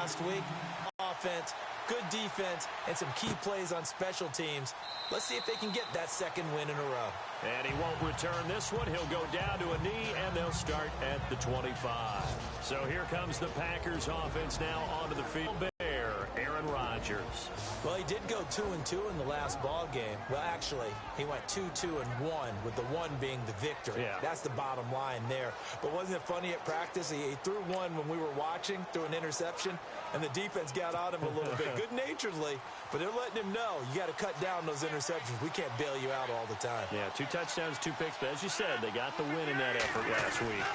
last week. Offense, good defense, and some key plays on special teams. Let's see if they can get that second win in a row. And he won't return this one. He'll go down to a knee, and they'll start at the 25. So here comes the Packers offense now onto the field. Aaron Rodgers. Well, he did go 2-2 in the last ball game. Well, actually, he went 2-2-1, with the one being the victory. Yeah. That's the bottom line there. But wasn't it funny at practice? He threw one when we were watching, threw an interception, and the defense got on him a little bit, good-naturedly. But they're letting him know, you got to cut down those interceptions. We can't bail you out all the time. Yeah, 2 touchdowns, 2 picks. But as you said, they got the win in that effort last week.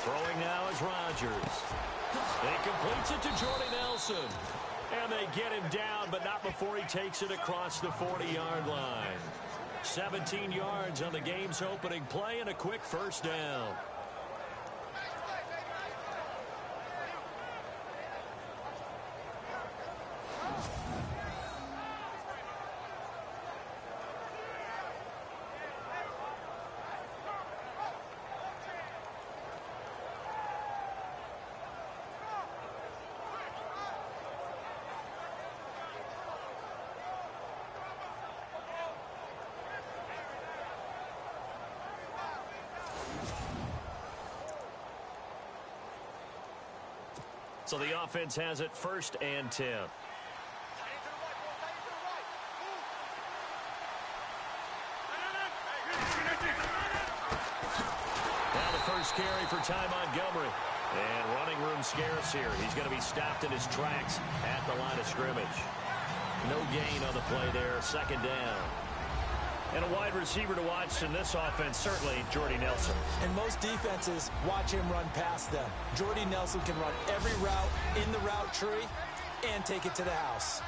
Throwing now is Rodgers. He completes it to Jordy Nelson. And they get him down, but not before he takes it across the 40-yard line. 17 yards on the game's opening play and a quick first down. So the offense has it 1st and 10. Now the first carry for Ty Montgomery. And running room scarce here. He's going to be stopped in his tracks at the line of scrimmage. No gain on the play there. 2nd down. And a wide receiver to watch in this offense, certainly Jordy Nelson. And most defenses watch him run past them. Jordy Nelson can run every route in the route tree and take it to the house.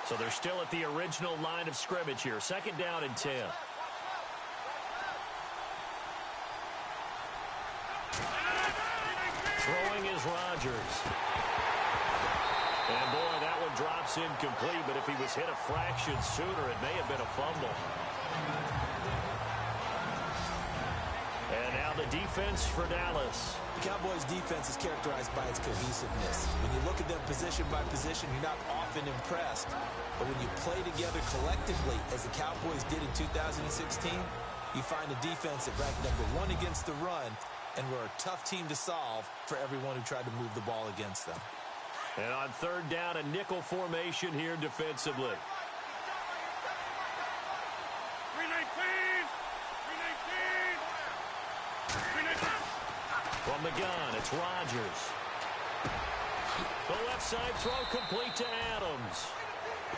So they're still at the original line of scrimmage here. 2nd down and 10. Throwing is Rodgers. And, boy, that one drops incomplete, but if he was hit a fraction sooner, it may have been a fumble. And now the defense for Dallas. The Cowboys' defense is characterized by its cohesiveness. When you look at them position by position, you're not often impressed. But when you play together collectively, as the Cowboys did in 2016, you find a defense that ranked #1 against the run and were a tough team to solve for everyone who tried to move the ball against them. And on 3rd down, a nickel formation here defensively. 319! From the gun, it's Rodgers. The left side throw complete to Adams.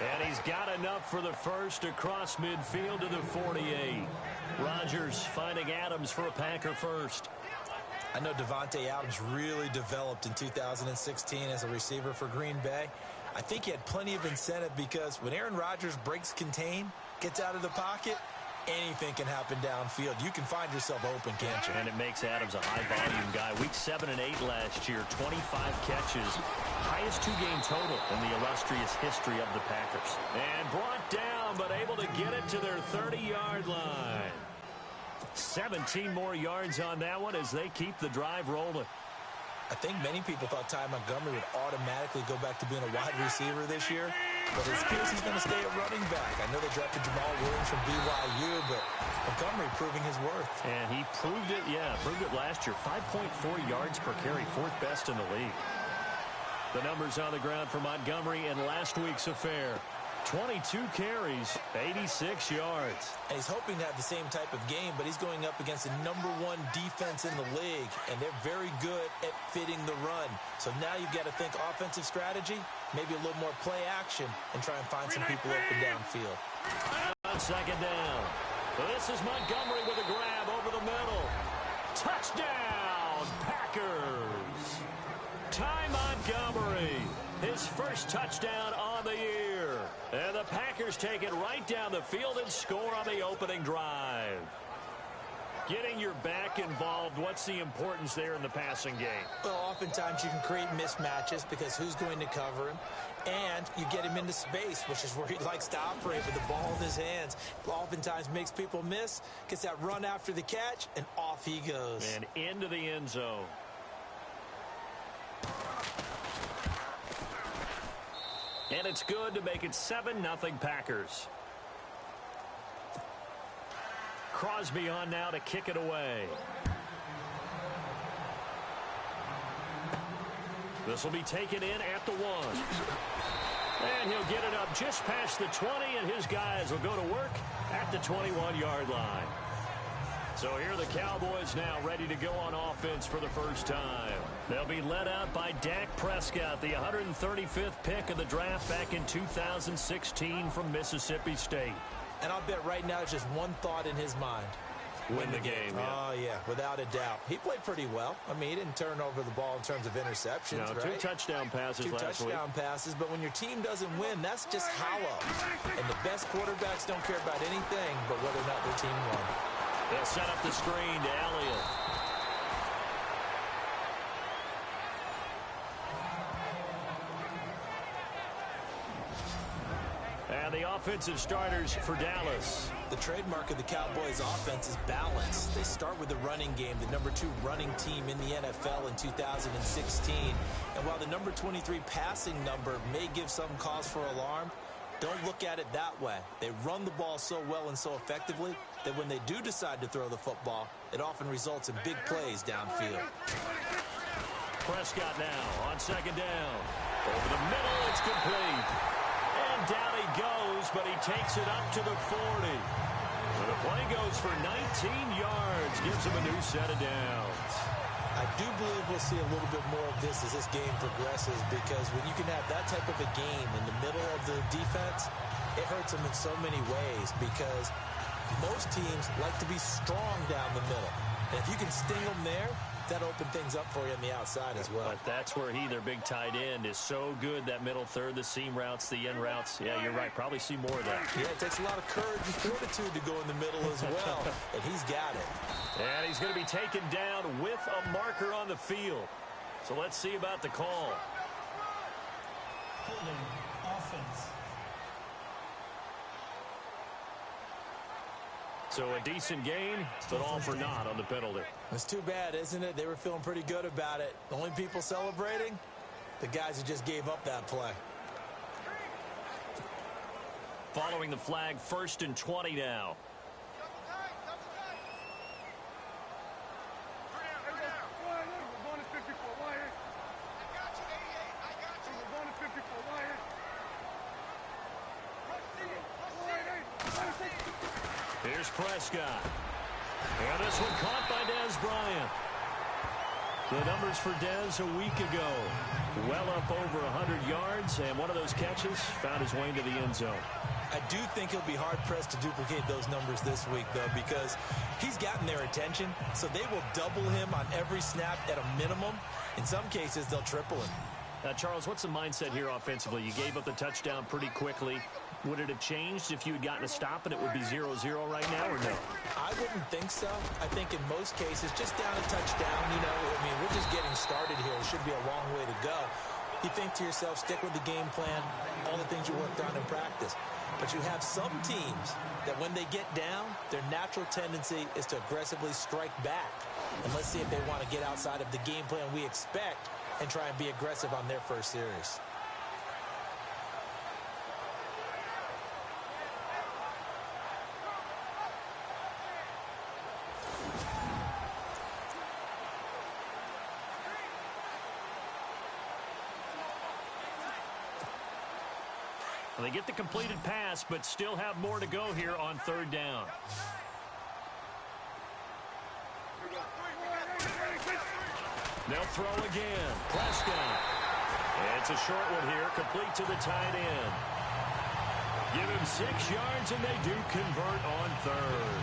And he's got enough for the first across midfield to the 48. Rodgers finding Adams for a Packer first. I know Davante Adams really developed in 2016 as a receiver for Green Bay. I think he had plenty of incentive because when Aaron Rodgers breaks contain, gets out of the pocket, anything can happen downfield. You can find yourself open, can't you? And it makes Adams a high-volume guy. Week 7 and 8 last year, 25 catches. Highest 2-game total in the illustrious history of the Packers. And brought down, but able to get it to their 30-yard line. 17 more yards on that one as they keep the drive rolling. I think many people thought Ty Montgomery would automatically go back to being a wide receiver this year, but it appears he's going to stay at running back. I know they drafted Jamal Williams from BYU, but Montgomery proving his worth. And he proved it, proved it last year. 5.4 yards per carry, 4th best in the league. The numbers on the ground for Montgomery in last week's affair. 22 carries, 86 yards. And he's hoping to have the same type of game, but he's going up against the #1 defense in the league, and they're very good at fitting the run. So now you've got to think offensive strategy, maybe a little more play action, and try and find some people open downfield. On 2nd down. This is Montgomery with a grab over the middle. Touchdown, Packers. Ty Montgomery, his first touchdown on the year. And the Packers take it right down the field and score on the opening drive. Getting your back involved, what's the importance there in the passing game? Well, oftentimes you can create mismatches because who's going to cover him? And you get him into space, which is where he likes to operate with the ball in his hands. Oftentimes makes people miss, gets that run after the catch, and off he goes. And into the end zone. And it's good to make it 7-0 Packers. Crosby on now to kick it away. This will be taken in at the 1. And he'll get it up just past the 20, and his guys will go to work at the 21-yard line. So here are the Cowboys now ready to go on offense for the first time. They'll be led out by Dak Prescott, the 135th pick of the draft back in 2016 from Mississippi State. And I'll bet right now just one thought in his mind. Win the game. Yeah. Oh, yeah, without a doubt. He played pretty well. I mean, he didn't turn over the ball in terms of interceptions, no, right? 2 touchdown passes last week. 2 touchdown passes, but when your team doesn't win, that's just hollow. And the best quarterbacks don't care about anything but whether or not their team won. They'll set up the screen to Elliott. And the offensive starters for Dallas. The trademark of the Cowboys offense is balance. They start with the running game, the number 2 running team in the NFL in 2016. And while the number 23 passing number may give some cause for alarm, don't look at it that way. They run the ball so well and so effectively that when they do decide to throw the football, it often results in big plays downfield. Prescott now on second down. Over the middle, it's complete. And down he goes, but he takes it up to the 40. And the play goes for 19 yards, gives him a new set of downs. I do believe we'll see a little bit more of this as this game progresses, because when you can have that type of a game in the middle of the defense, it hurts them in so many ways, because most teams like to be strong down the middle. And if you can sting them there, that open things up for you on the outside as well. But that's where their big tight end, is so good, that middle third, the seam routes, the end routes. Yeah, you're right. Probably see more of that. Yeah, it takes a lot of courage and fortitude to go in the middle as well, and he's got it. And he's going to be taken down with a marker on the field. So let's see about the call. Holding offense. So a decent gain, but all for naught on the penalty. It's too bad, isn't it? They were feeling pretty good about it. The only people celebrating, the guys who just gave up that play. Following the flag, 1st and 20 now. Here's Prescott. And this one caught by Dez Bryant. The numbers for Dez a week ago. Well up over 100 yards, and one of those catches found his way into the end zone. I do think he'll be hard-pressed to duplicate those numbers this week, though, because he's gotten their attention, so they will double him on every snap at a minimum. In some cases, they'll triple him. Now, Charles, what's the mindset here offensively? You gave up the touchdown pretty quickly. Would it have changed if you had gotten a stop and it would be 0-0 right now, or no? I wouldn't think so. I think in most cases, just down a touchdown, I mean, we're just getting started here. It should be a long way to go. You think to yourself, stick with the game plan, all the things you worked on in practice. But you have some teams that when they get down, their natural tendency is to aggressively strike back. And let's see if they want to get outside of the game plan we expect and try and be aggressive on their first series. Well, they get the completed pass, but still have more to go here on 3rd down. They'll throw again. Prescott. It's a short one here, complete to the tight end. Give him 6 yards, and they do convert on 3rd.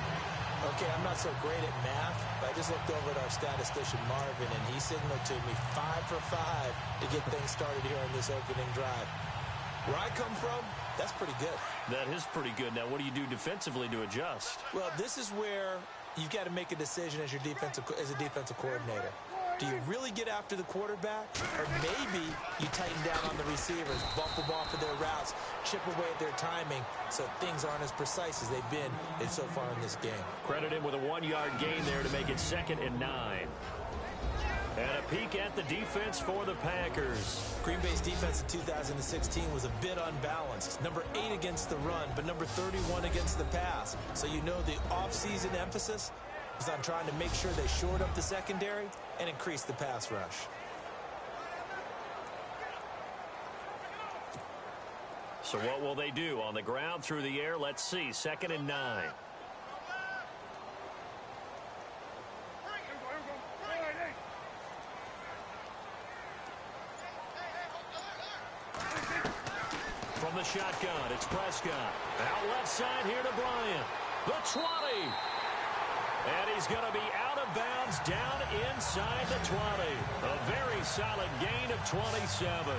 Okay, I'm not so great at math, but I just looked over at our statistician, Marvin, and he signaled to me 5 for 5 to get things started here on this opening drive. Where I come from, that's pretty good. That is pretty good. Now, what do you do defensively to adjust? Well, this is where you've got to make a decision as a defensive coordinator. Do you really get after the quarterback? Or maybe you tighten down on the receivers, bump them off of their routes, chip away at their timing so things aren't as precise as they've been so far in this game. Credit him with a 1-yard gain there to make it 2nd and 9. And a peek at the defense for the Packers. Green Bay's defense in 2016 was a bit unbalanced. Number 8 against the run, but number 31 against the pass. So you know the offseason emphasis was on trying to make sure they shored up the secondary and increase the pass rush. So what will they do? On the ground, through the air, let's see. 2nd and 9. From the shotgun, it's Prescott. Out left side here to Bryant. The 20. And he's going to be out of bounds down inside the 20. A very solid gain of 27.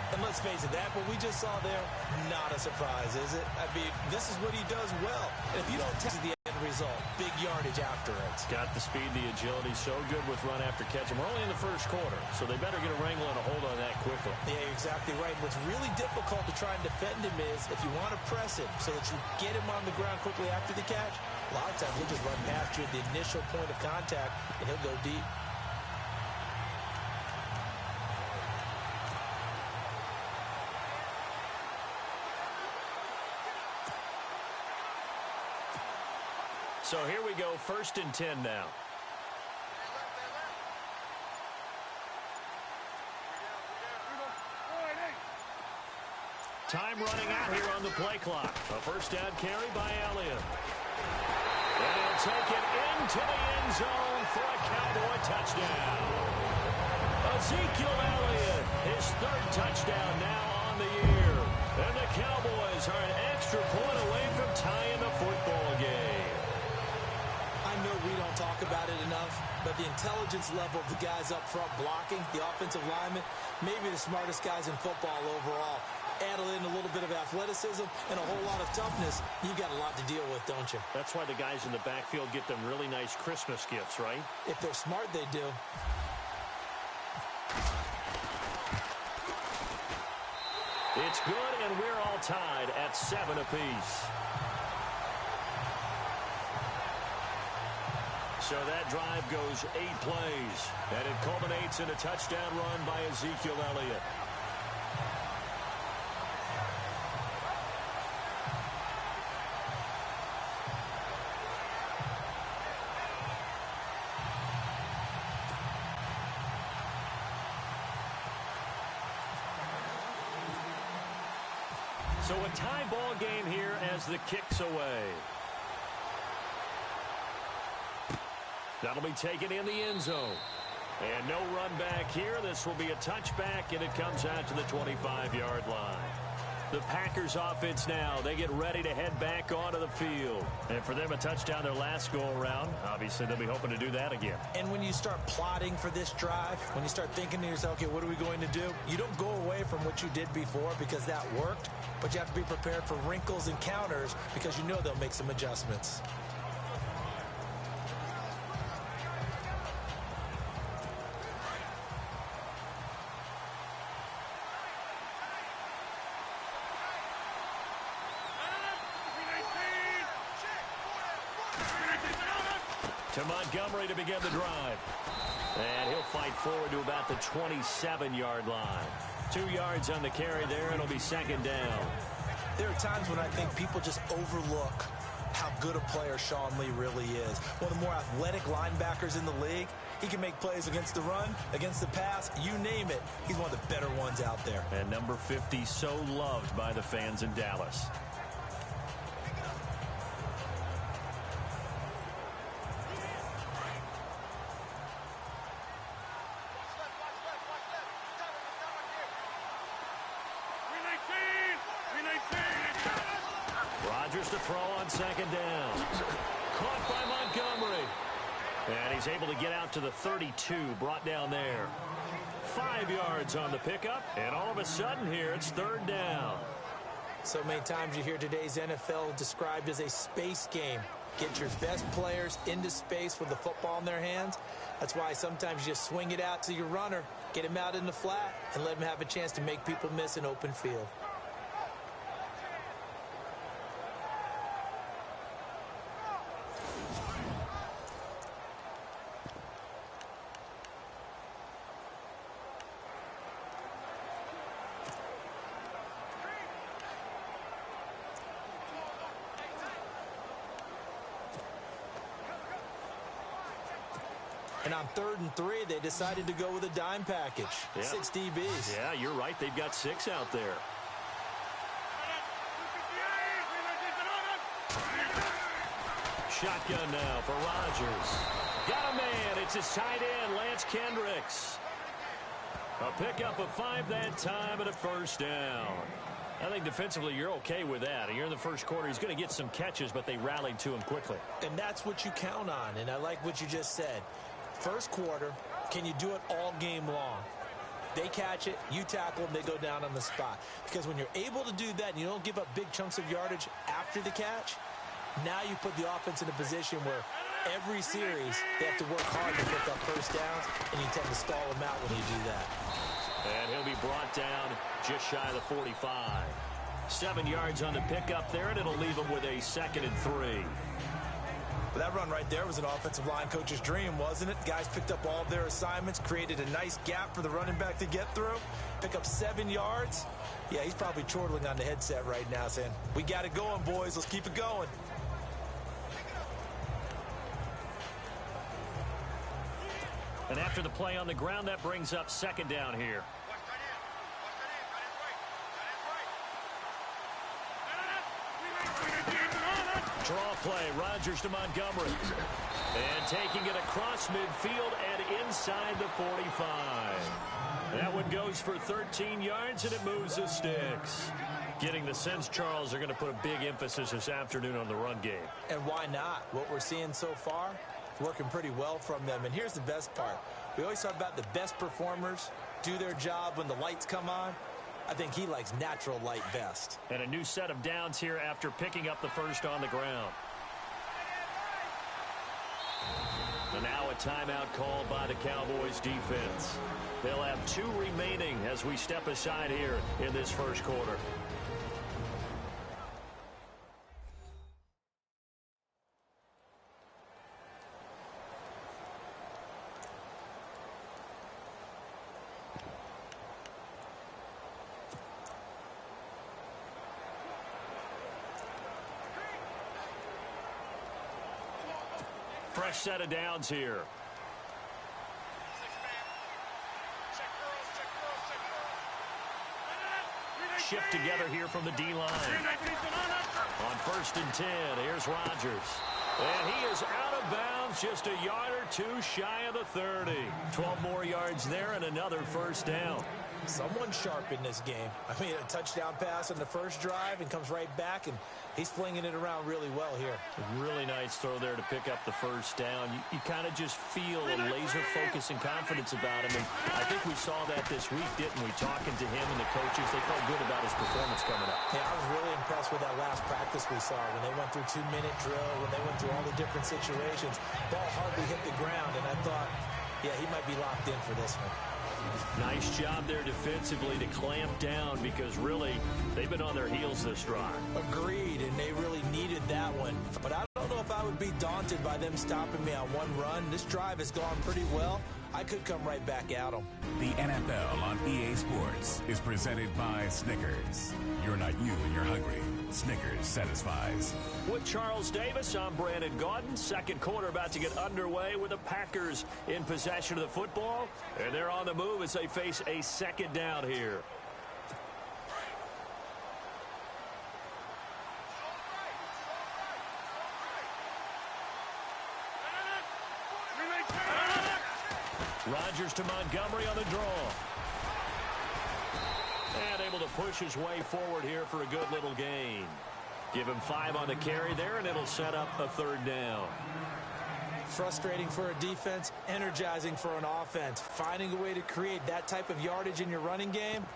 And let's face it, that what we just saw there, not a surprise, is it? I mean, this is what he does well. And if you don't take the end result, big yardage after it. Got the speed, the agility, so good with run after catch. And we're only in the first quarter, so they better get a wrangle and a hold on that quickly. Yeah, you're exactly right. What's really difficult to try and defend him is if you want to press him so that you get him on the ground quickly after the catch, a lot of times he'll just run past you at the initial point of contact, and he'll go deep. So here we go, 1st and 10 now. Time running out here on the play clock. A 1st down carry by Elliott. And he'll take it into the end zone for a Cowboy touchdown. Ezekiel Elliott, his 3rd touchdown now on the year. And the Cowboys are an extra point away from tying the football game. I know we don't talk about it enough, but the intelligence level of the guys up front blocking, the offensive linemen, maybe the smartest guys in football overall. Add in a little bit of athleticism and a whole lot of toughness, you've got a lot to deal with, don't you? That's why the guys in the backfield get them really nice Christmas gifts, right? If they're smart, they do. It's good, and we're all tied at 7 apiece. So that drive goes 8 plays, and it culminates in a touchdown run by Ezekiel Elliott. So a tie ball game here as the kick's away. That'll be taken in the end zone. And no run back here. This will be a touchback, and it comes out to the 25-yard line. The Packers offense now, they get ready to head back onto the field. And for them, a touchdown their last go-around. Obviously, they'll be hoping to do that again. And when you start plotting for this drive, when you start thinking to yourself, okay, what are we going to do? You don't go away from what you did before because that worked, but you have to be prepared for wrinkles and counters because you know they'll make some adjustments. To Montgomery to begin the drive. And he'll fight forward to about the 27-yard line. 2 yards on the carry there, and it'll be 2nd down. There are times when I think people just overlook how good a player Sean Lee really is. One of the more athletic linebackers in the league. He can make plays against the run, against the pass, you name it. He's one of the better ones out there. And number 50, so loved by the fans in Dallas. Rodgers to throw on 2nd down. Caught by Montgomery. And he's able to get out to the 32, brought down there. 5 yards on the pickup, and all of a sudden here it's 3rd down. So many times you hear today's NFL described as a space game. Get your best players into space with the football in their hands. That's why sometimes you just swing it out to your runner, get him out in the flat, and let him have a chance to make people miss an open field. And on 3rd and 3, they decided to go with a dime package. Yeah. 6 DBs. Yeah, you're right. They've got 6 out there. Shotgun now for Rodgers. Got a man. It's his tight end, Lance Kendricks. A pickup of 5 that time and a first down. I think defensively you're okay with that. Here in the first quarter, he's going to get some catches, but they rallied to him quickly. And that's what you count on, and I like what you just said. First quarter, can you do it all game long? They catch it, you tackle them, they go down on the spot. Because when you're able to do that and you don't give up big chunks of yardage after the catch, now you put the offense in a position where every series they have to work hard to pick up first downs, and you tend to stall them out when you do that. And he'll be brought down just shy of the 45. 7 yards on the pickup there, and it'll leave him with a 2nd and 3. That run right there was an offensive line coach's dream, wasn't it? Guys picked up all of their assignments, created a nice gap for the running back to get through, pick up 7 yards. Yeah, he's probably chortling on the headset right now saying, we got it going, boys. Let's keep it going. And after the play on the ground, that brings up 2nd down here. Draw play, Rodgers to Montgomery. And taking it across midfield and inside the 45. That one goes for 13 yards, and it moves the sticks. Getting the sense, Charles, are going to put a big emphasis this afternoon on the run game. And why not? What we're seeing so far, working pretty well from them. And here's the best part. We always talk about the best performers do their job when the lights come on. I think he likes natural light best. And a new set of downs here after picking up the first on the ground. And now a timeout called by the Cowboys defense. They'll have 2 remaining as we step aside here in this first quarter. Fresh set of downs here. Shift together here from the D-line. On 1st and 10, here's Rodgers. And he is out of bounds, just a yard or 2 shy of the 30. 12 more yards there and another first down. Someone sharp in this game. I mean, a touchdown pass on the first drive and comes right back, and he's flinging it around really well here. A really nice throw there to pick up the first down. You kind of just feel a laser focus and confidence about him, and I think we saw that this week, didn't we? Talking to him and the coaches, they felt good about his performance coming up. Yeah, I was really impressed with that last practice we saw when they went through 2-minute drill, when they went through all the different situations. Ball hardly hit the ground, and I thought, yeah, he might be locked in for this one. Nice job there defensively to clamp down because really they've been on their heels this drive. Agreed, and they really needed that one. But I don't know if I would be daunted by them stopping me on one run. This drive has gone pretty well. I could come right back at them. The NFL on EA Sports is presented by Snickers. You're not you when you're hungry. Snickers satisfies. With Charles Davis, I'm Brandon Gaudin. Second quarter about to get underway with the Packers in possession of the football. And they're on the move as they face a 2nd down here. Rodgers to Montgomery on the draw. And able to push his way forward here for a good little gain. Give him 5 on the carry there, and it'll set up a 3rd down. Frustrating for a defense, energizing for an offense. Finding a way to create that type of yardage in your running game,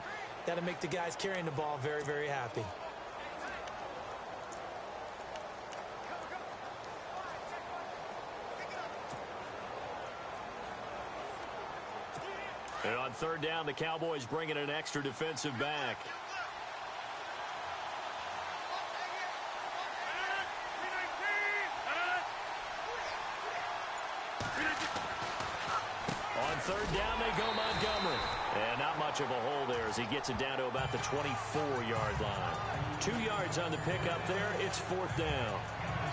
that'll make the guys carrying the ball very, very happy. And on third down, the Cowboys bring in an extra defensive back. On third down, they go Montgomery. And not much of a hole there as he gets it down to about the 24-yard line. 2 yards on the pickup there. It's fourth down.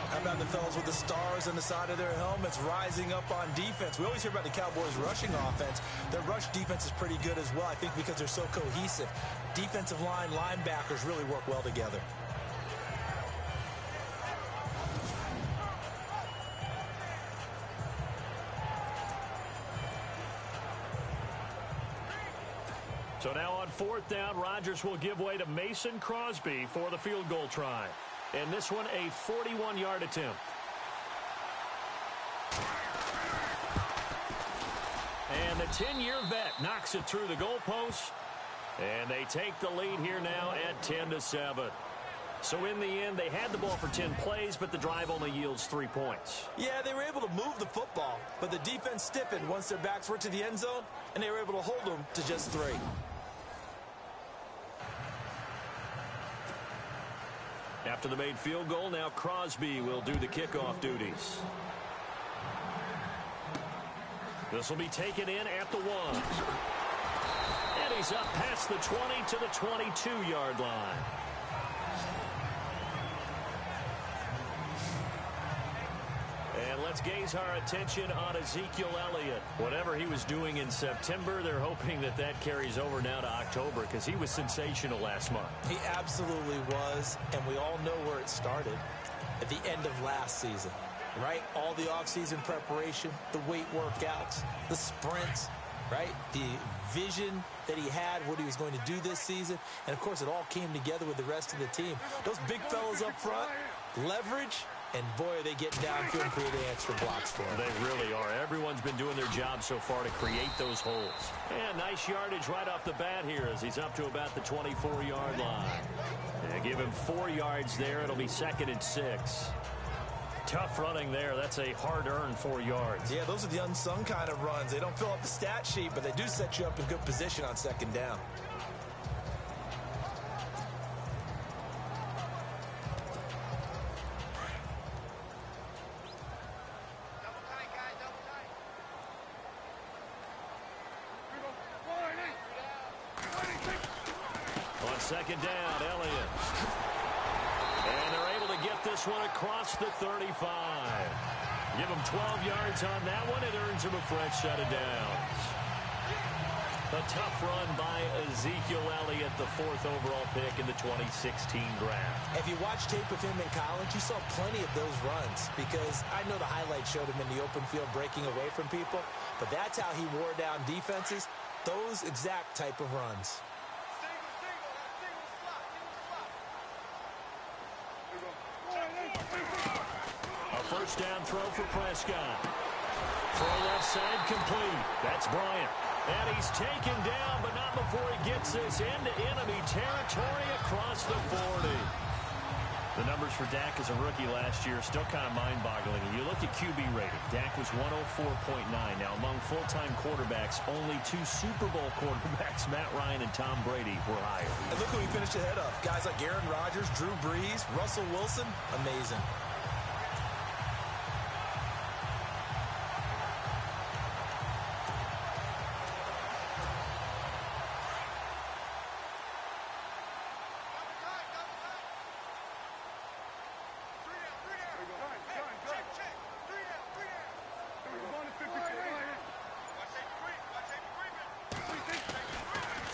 How about the fellas with the stars on the side of their helmets rising up on defense? We always hear about the Cowboys' rushing offense. Their rush defense is pretty good as well, I think, because they're so cohesive. Defensive line, linebackers really work well together. So now on fourth down, Rodgers will give way to Mason Crosby for the field goal try. And this one, a 41-yard attempt. And the 10-year vet knocks it through the goalpost. And they take the lead here now at 10-7. So in the end, they had the ball for 10 plays, but the drive only yields 3 points. Yeah, they were able to move the football, but the defense stiffened once their backs were to the end zone, and they were able to hold them to just 3. After the made field goal, now Crosby will do the kickoff duties. This will be taken in at the 1. And he's up past the 20 to the 22-yard line. And let's gaze our attention on Ezekiel Elliott. Whatever he was doing in September, they're hoping that that carries over now to October because he was sensational last month. He absolutely was, and we all know where it started at the end of last season, right? All the offseason preparation, the weight workouts, the sprints, right? The vision that he had, what he was going to do this season, and of course it all came together with the rest of the team. Those big fellas up front, leverage. And boy, are they getting downfield and creating extra blocks for him. They really are. Everyone's been doing their job so far to create those holes. And nice yardage right off the bat here as he's up to about the 24-yard line. And give him 4 yards there. It'll be 2nd and 6. Tough running there. That's a hard-earned 4 yards. Yeah, those are the unsung kind of runs. They don't fill up the stat sheet, but they do set you up in good position on 2nd down. Second down, Elliott. And they're able to get this one across the 35. Give him 12 yards on that one. It earns him a fresh set of downs. A tough run by Ezekiel Elliott, the 4th overall pick in the 2016 draft. If you watch tape of him in college, you saw plenty of those runs because I know the highlights showed him in the open field breaking away from people, but that's how he wore down defenses, those exact type of runs. First down throw for Prescott. Throw left side complete. That's Bryant. And he's taken down, but not before he gets this into enemy territory across the 40. The numbers for Dak as a rookie last year still kind of mind-boggling. You look at QB rating. Dak was 104.9. Now, among full-time quarterbacks, only 2 Super Bowl quarterbacks, Matt Ryan and Tom Brady, were higher. And look who he finished ahead of. Guys like Aaron Rodgers, Drew Brees, Russell Wilson. Amazing.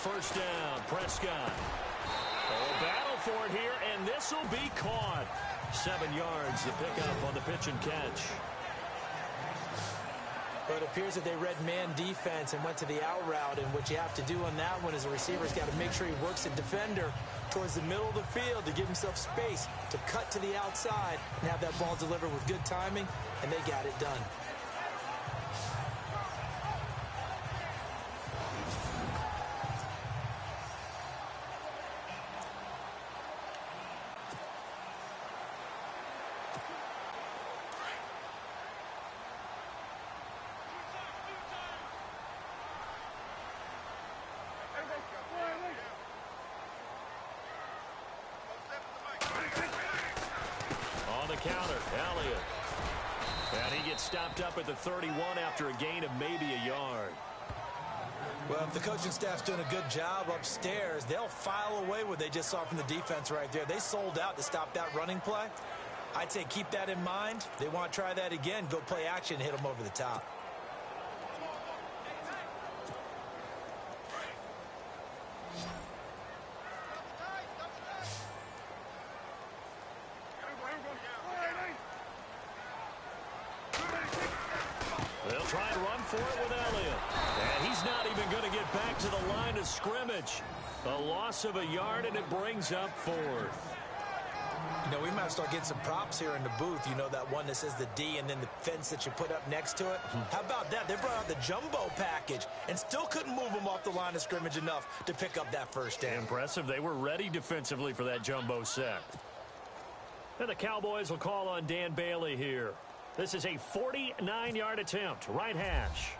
First down, Prescott. Oh, battle for it here, and this will be caught. 7 yards to pick up on the pitch and catch. But it appears that they read man defense and went to the out route, and what you have to do on that one is a receiver's got to make sure he works the defender towards the middle of the field to give himself space to cut to the outside and have that ball delivered with good timing, and they got it done. counter. Elliott. And he gets stopped up at the 31 after a gain of maybe a yard. Well, if the coaching staff's doing a good job upstairs, they'll file away what they just saw from the defense right there. They sold out to stop that running play. I'd say keep that in mind. They want to try that again. Go play action, hit them over the top. They'll try and run for it with Elliott. And he's not even going to get back to the line of scrimmage. A loss of a yard, and it brings up fourth. You know, we might start getting some props here in the booth. You know, that one that says the D and then the fence that you put up next to it. How about that? They brought out the jumbo package and still couldn't move them off the line of scrimmage enough to pick up that first down. Impressive. They were ready defensively for that jumbo set. And the Cowboys will call on Dan Bailey here. This is a 49-yard attempt, right hash.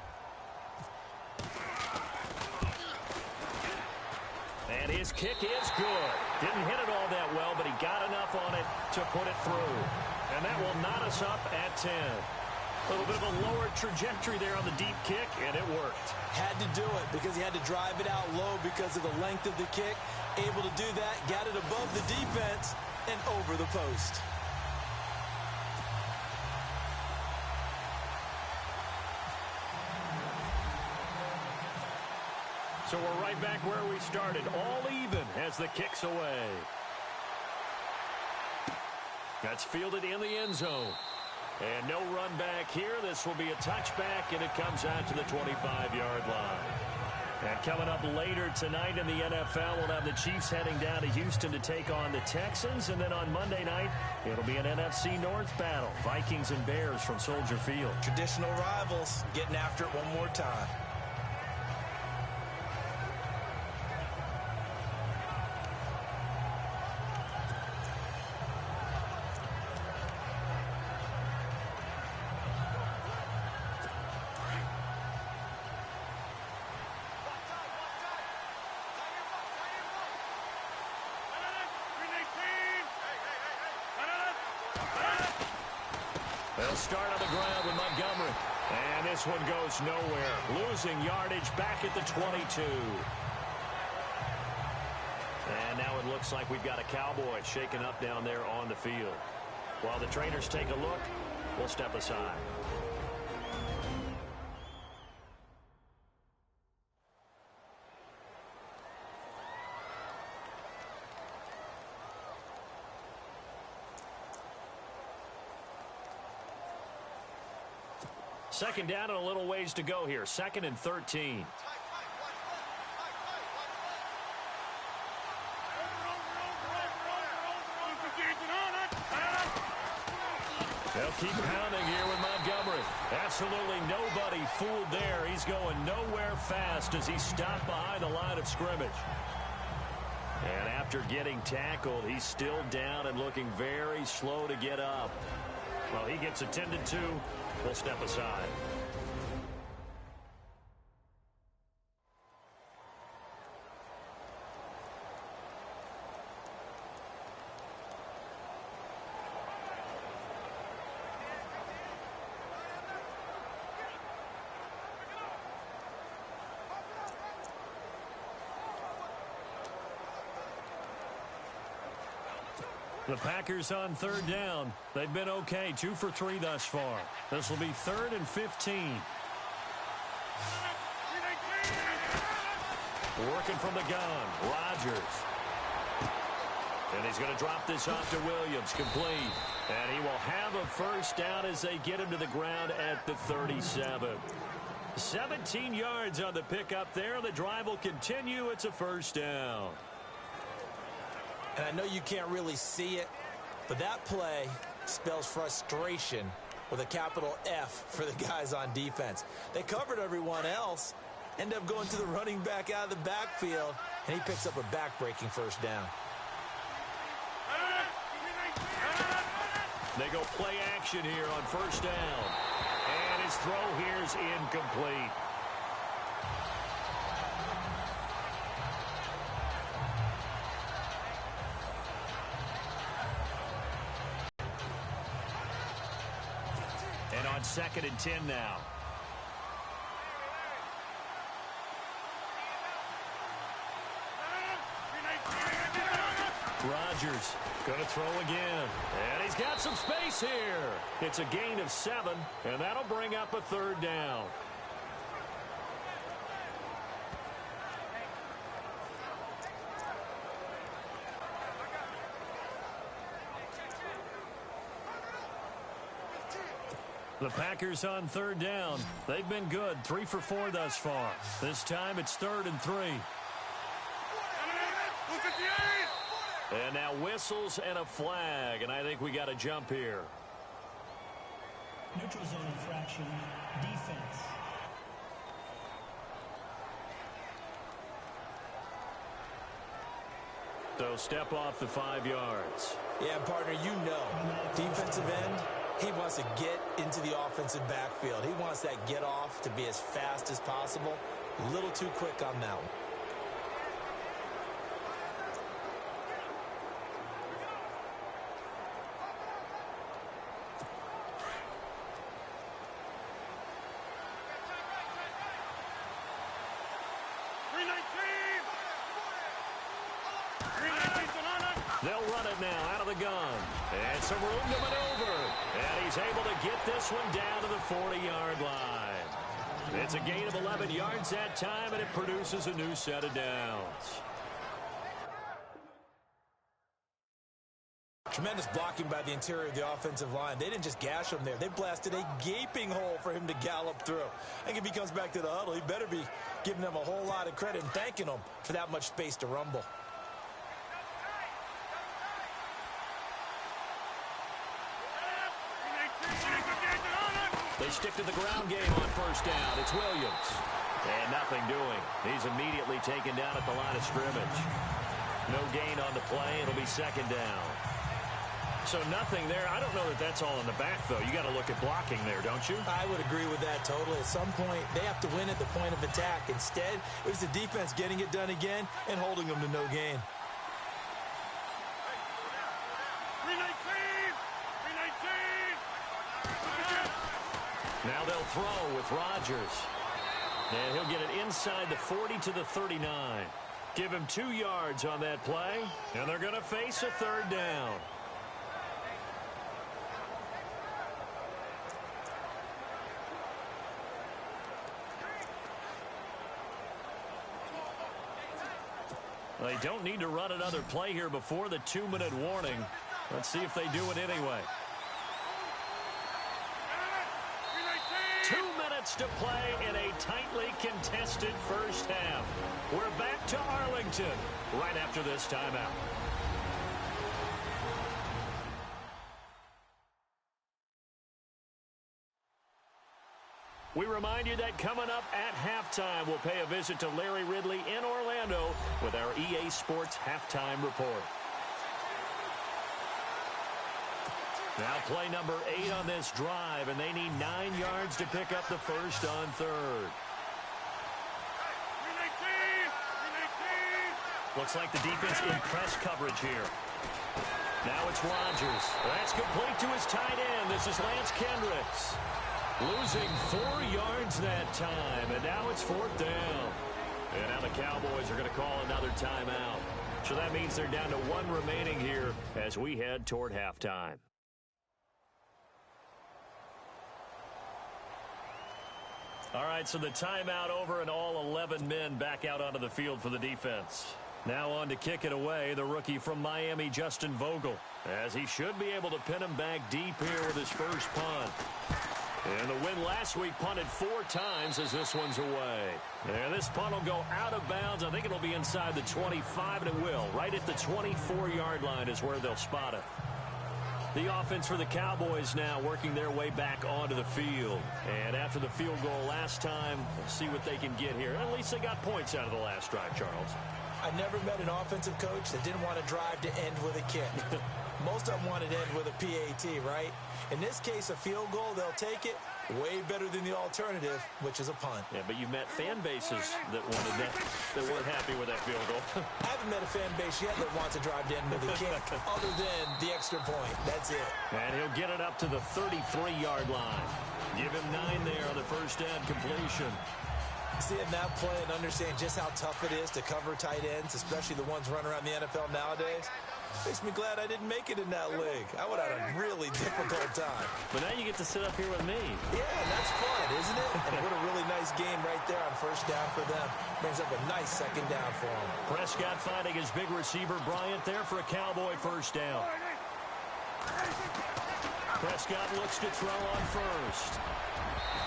And his kick is good. Didn't hit it all that well, but he got enough on it to put it through. And that will knot us up at 10. A little bit of a lower trajectory there on the deep kick, and it worked. Had to do it because he had to drive it out low because of the length of the kick. Able to do that, got it above the defense and over the post. So we're right back where we started, all even as the kick's away. That's fielded in the end zone. And no run back here. This will be a touchback, and it comes out to the 25-yard line. And coming up later tonight in the NFL, we'll have the Chiefs heading down to Houston to take on the Texans. And then on Monday night, it'll be an NFC North battle. Vikings and Bears from Soldier Field. Traditional rivals getting after it one more time. They'll start on the ground with Montgomery. And this one goes nowhere. Losing yardage back at the 22. And now it looks like we've got a Cowboy shaken up down there on the field. While the trainers take a look, we'll step aside. Second down and a little ways to go here. 2nd and 13. They'll keep pounding here with Montgomery. Absolutely nobody fooled there. He's going nowhere fast as he stopped behind the line of scrimmage. And after getting tackled, he's still down and looking very slow to get up. Well, he gets attended to. We'll step aside. The Packers on third down. They've been okay, 2 for 3 thus far. This will be 3rd and 15. Working from the gun, Rodgers. And he's going to drop this off to Williams, complete. And he will have a first down as they get him to the ground at the 37. 17 yards on the pickup there. The drive will continue. It's a first down. And I know you can't really see it, but that play spells frustration with a capital F for the guys on defense. They covered everyone else, end up going to the running back out of the backfield, and he picks up a back-breaking first down. They go play action here on first down. And his throw here is incomplete. 2nd and 10 now. Rodgers going to throw again. And he's got some space here. It's a gain of 7, and that'll bring up a 3rd down. The Packers on 3rd down. They've been good, 3 for 4 thus far. This time it's 3rd and 3. And now whistles and a flag, and I think we got a jump here. Neutral zone infraction, defense. So step off the 5 yards. Yeah, partner, you know, defensive end, he wants to get into the offensive backfield. He wants that get off to be as fast as possible. A little too quick on that one. They'll run it now out of the gun. And some room to maneuver. And he's able to get this one down to the 40-yard line. It's a gain of 11 yards that time, and it produces a new set of downs. Tremendous blocking by the interior of the offensive line. They didn't just gash him there. They blasted a gaping hole for him to gallop through. I think if he comes back to the huddle, he better be giving them a whole lot of credit and thanking them for that much space to rumble. They stick to the ground game on 1st down. It's Williams. And nothing doing. He's immediately taken down at the line of scrimmage. No gain on the play. It'll be 2nd down. So nothing there. I don't know that that's all in the back, though. You got to look at blocking there, don't you? I would agree with that totally. At some point, they have to win at the point of attack. Instead, it was the defense getting it done again and holding them to no gain. Now they'll throw with Rodgers. And he'll get it inside the 40 to the 39. Give him 2 yards on that play. And they're going to face a 3rd down. They don't need to run another play here before the 2-minute warning. Let's see if they do it anyway. 2 minutes to play in a tightly contested 1st half. We're back to Arlington right after this timeout. We remind you that coming up at halftime, we'll pay a visit to Larry Ridley in Orlando with our EA Sports Halftime Report. Now play number 8 on this drive, and they need 9 yards to pick up the 1st on 3rd. Looks like the defense in press coverage here. Now it's Rodgers. That's complete to his tight end. This is Lance Kendricks. Losing 4 yards that time, and now it's 4th down. And now the Cowboys are going to call another timeout. So that means they're down to 1 remaining here as we head toward halftime. All right, so the timeout over and all 11 men back out onto the field for the defense. Now on to kick it away, the rookie from Miami, Justin Vogel, as he should be able to pin him back deep here with his first punt. And the win last week punted 4 times as this one's away. And this punt will go out of bounds. I think it'll be inside the 25, and it will. Right at the 24-yard line is where they'll spot it. The offense for the Cowboys now working their way back onto the field. And after the field goal last time, we'll see what they can get here. At least they got points out of the last drive, Charles. I never met an offensive coach that didn't want to drive to end with a kick. Most of them wanted to end with a PAT, right? In this case, a field goal, they'll take it. Way better than the alternative, which is a punt. Yeah, but you've met fan bases that wanted that, that weren't happy with that field goal. I haven't met a fan base yet that wants to drive to end with a kick, other than the extra point. That's it. And he'll get it up to the 33-yard line. Give him 9 there on the first down completion. Seeing that play and understand just how tough it is to cover tight ends, especially the ones running around the NFL nowadays, makes me glad I didn't make it in that league. I would have had a really difficult time. But now you get to sit up here with me. Yeah, that's fun, isn't it? And what a really nice game right there on first down for them. Brings up a nice second down for them. Prescott finding his big receiver Bryant there for a Cowboy first down. Prescott looks to throw on first.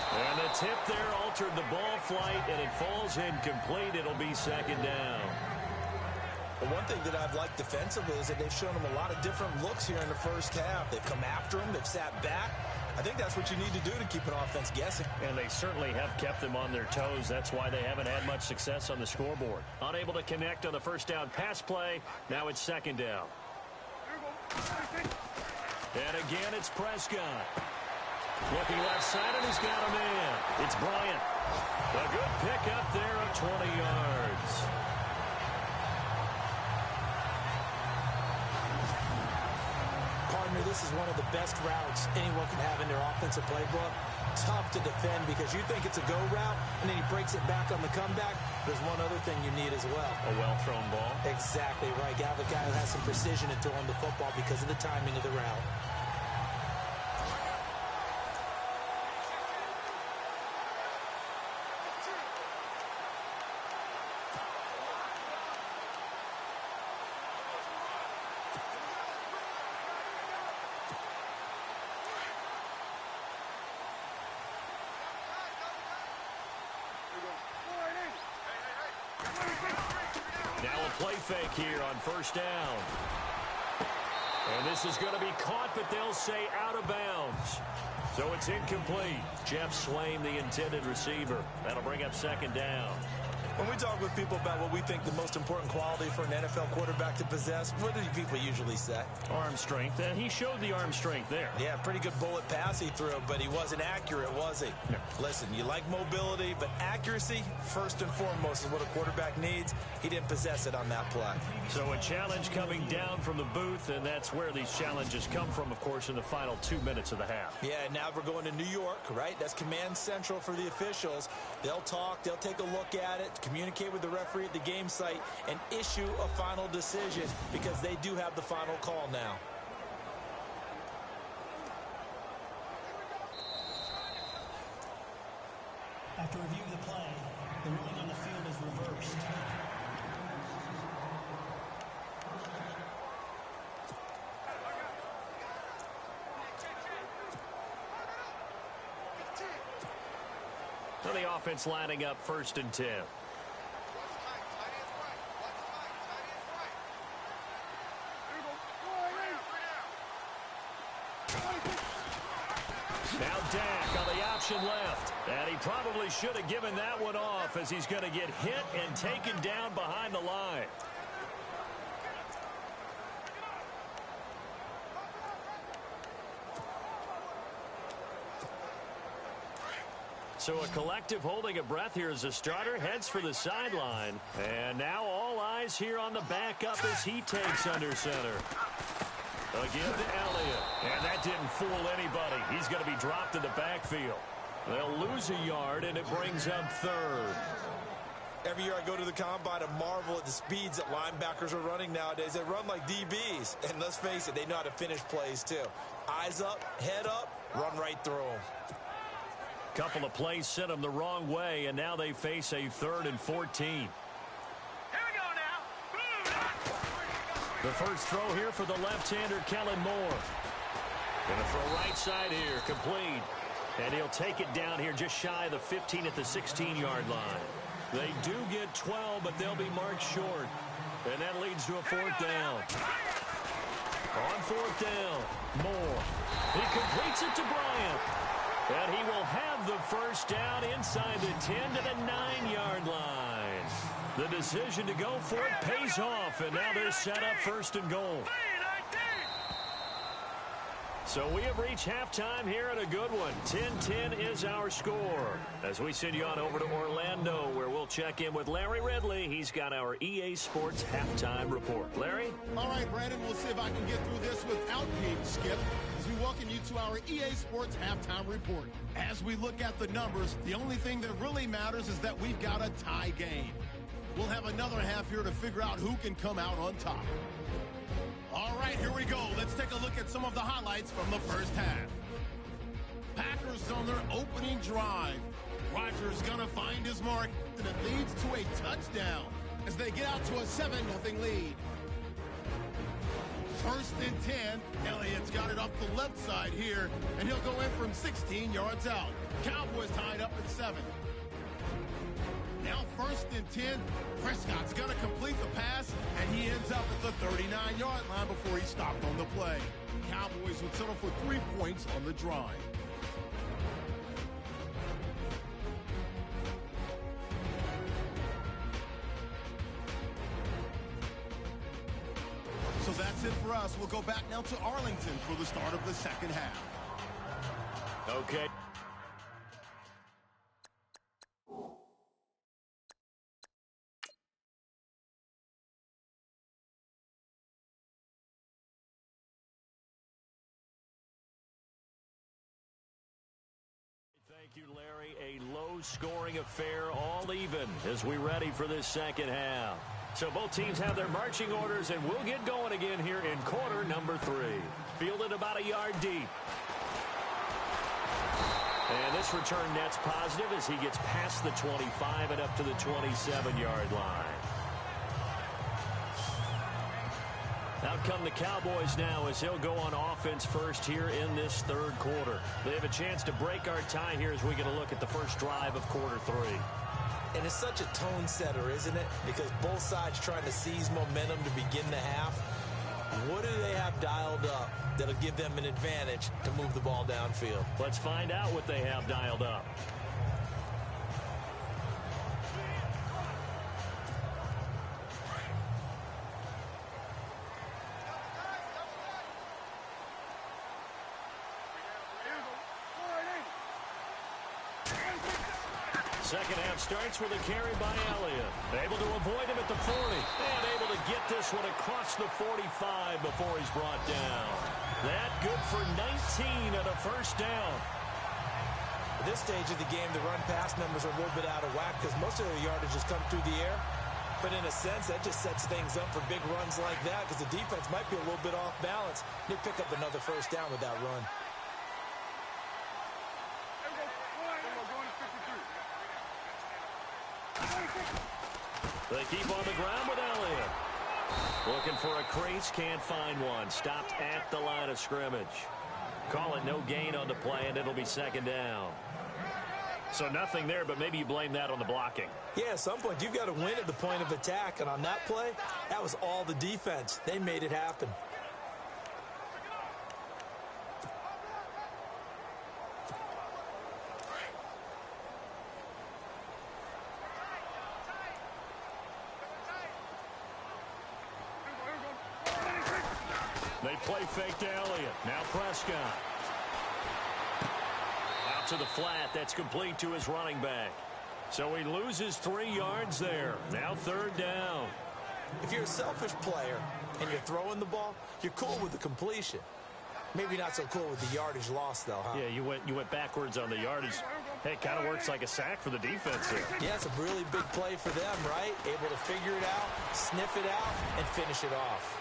And the tip there altered the ball flight, and it falls incomplete. It'll be second down. Well, one thing that I've liked defensively is that they've shown them a lot of different looks here in the first half. They've come after them. They've sat back. I think that's what you need to do to keep an offense guessing. And they certainly have kept them on their toes. That's why they haven't had much success on the scoreboard. Unable to connect on the first down pass play. Now it's second down. And again, it's Prescott. Looking left side, and he's got a man. It's Bryant. A good pickup there of 20 yards. Partner, this is one of the best routes anyone can have in their offensive playbook. Tough to defend because you think it's a go route, and then he breaks it back on the comeback. There's one other thing you need as well. A well-thrown ball. Exactly right. You have a guy who has some precision in throwing the football because of the timing of the route. Now a play fake here on first down. And this is going to be caught, but they'll say out of bounds. So it's incomplete. Jeff Swain, the intended receiver. That'll bring up second down. When we talk with people about what we think the most important quality for an NFL quarterback to possess, what do people usually say? Arm strength, and he showed the arm strength there. Yeah, pretty good bullet pass he threw, but he wasn't accurate, was he? No. Listen, you like mobility, but accuracy, first and foremost, is what a quarterback needs. He didn't possess it on that play. So a challenge coming down from the booth, and that's where these challenges come from, of course, in the final 2 minutes of the half. Yeah, now we're going to New York, right? That's command central for the officials. They'll talk, they'll take a look at it, communicate with the referee at the game site, and issue a final decision because they do have the final call now. After reviewing the play, the ruling on the field is reversed. So the offense lining up first and 10. Now Dak on the option left. And he probably should have given that one off as he's going to get hit and taken down behind the line. So a collective holding a breath here as the starter heads for the sideline. And now all eyes here on the backup as he takes under center. Again to Elliott. And that didn't fool anybody. He's going to be dropped in the backfield. They'll lose a yard, and it brings up third. Every year I go to the combine and marvel at the speeds that linebackers are running nowadays. They run like DBs. And let's face it, they know how to finish plays too. Eyes up, head up, run right through them. Couple of plays sent them the wrong way, and now they face a 3rd and 14. The first throw here for the left-hander, Kellen Moore. Going to throw right side here, complete. And he'll take it down here just shy of the 15 at the 16-yard line. They do get 12, but they'll be marked short. And that leads to a 4th down. On 4th down, Moore. He completes it to Bryant. And he will have the first down inside the 10 to the 9-yard line. The decision to go for it pays off, and now they're set up 1st and goal. So we have reached halftime here at a good one. 10-10 is our score. As we send you on over to Orlando, where we'll check in with Larry Ridley. He's got our EA Sports halftime report. Larry? All right, Brandon, we'll see if I can get through this without Pete Skip. As we welcome you to our EA Sports Halftime Report. As we look at the numbers, the only thing that really matters is that we've got a tie game. We'll have another half here to figure out who can come out on top. All right, here we go. Let's take a look at some of the highlights from the first half. Packers on their opening drive. Rodgers gonna find his mark, and it leads to a touchdown as they get out to a 7-0 lead. First and 10. Elliott's got it off the left side here, and he'll go in from 16 yards out. Cowboys tied up at 7. Now first and 10. Prescott's going to complete the pass, and he ends up at the 39-yard line before he stopped on the play. Cowboys would settle for 3 points on the drive. So that's it for us. We'll go back now to Arlington for the start of the second half. Okay. Thank you, Larry. A low-scoring affair, all even, as we ready for this second half. So both teams have their marching orders, and we'll get going again here in quarter number 3. Fielded about a yard deep. And this return net's positive as he gets past the 25 and up to the 27-yard line. Out come the Cowboys now as he'll go on offense first here in this third quarter. They have a chance to break our tie here as we get a look at the first drive of quarter 3. And it's such a tone setter, isn't it? Because both sides trying to seize momentum to begin the half. What do they have dialed up that'll give them an advantage to move the ball downfield? Let's find out what they have dialed up. Second half starts with a carry by Elliott. Able to avoid him at the 40. And able to get this one across the 45 before he's brought down. That good for 19 and a first down. At this stage of the game, the run-pass numbers are a little bit out of whack because most of their yardage has come through the air. But in a sense, that just sets things up for big runs like that because the defense might be a little bit off balance. They pick up another first down with that run. They keep on the ground with Elliott. Looking for a crease, can't find one. Stopped at the line of scrimmage. Call it no gain on the play, and it'll be second down. So nothing there, but maybe you blame that on the blocking. Yeah, at some point, you've got to win at the point of attack. And on that play, that was all the defense. They made it happen. They play fake to Elliott. Now Prescott. Out to the flat. That's complete to his running back. So he loses 3 yards there. Now third down. If you're a selfish player and you're throwing the ball, you're cool with the completion. Maybe not so cool with the yardage loss, though, huh? Yeah, you went backwards on the yardage. Hey, it kind of works like a sack for the defense here. Yeah, it's a really big play for them, right? Able to figure it out, sniff it out, and finish it off.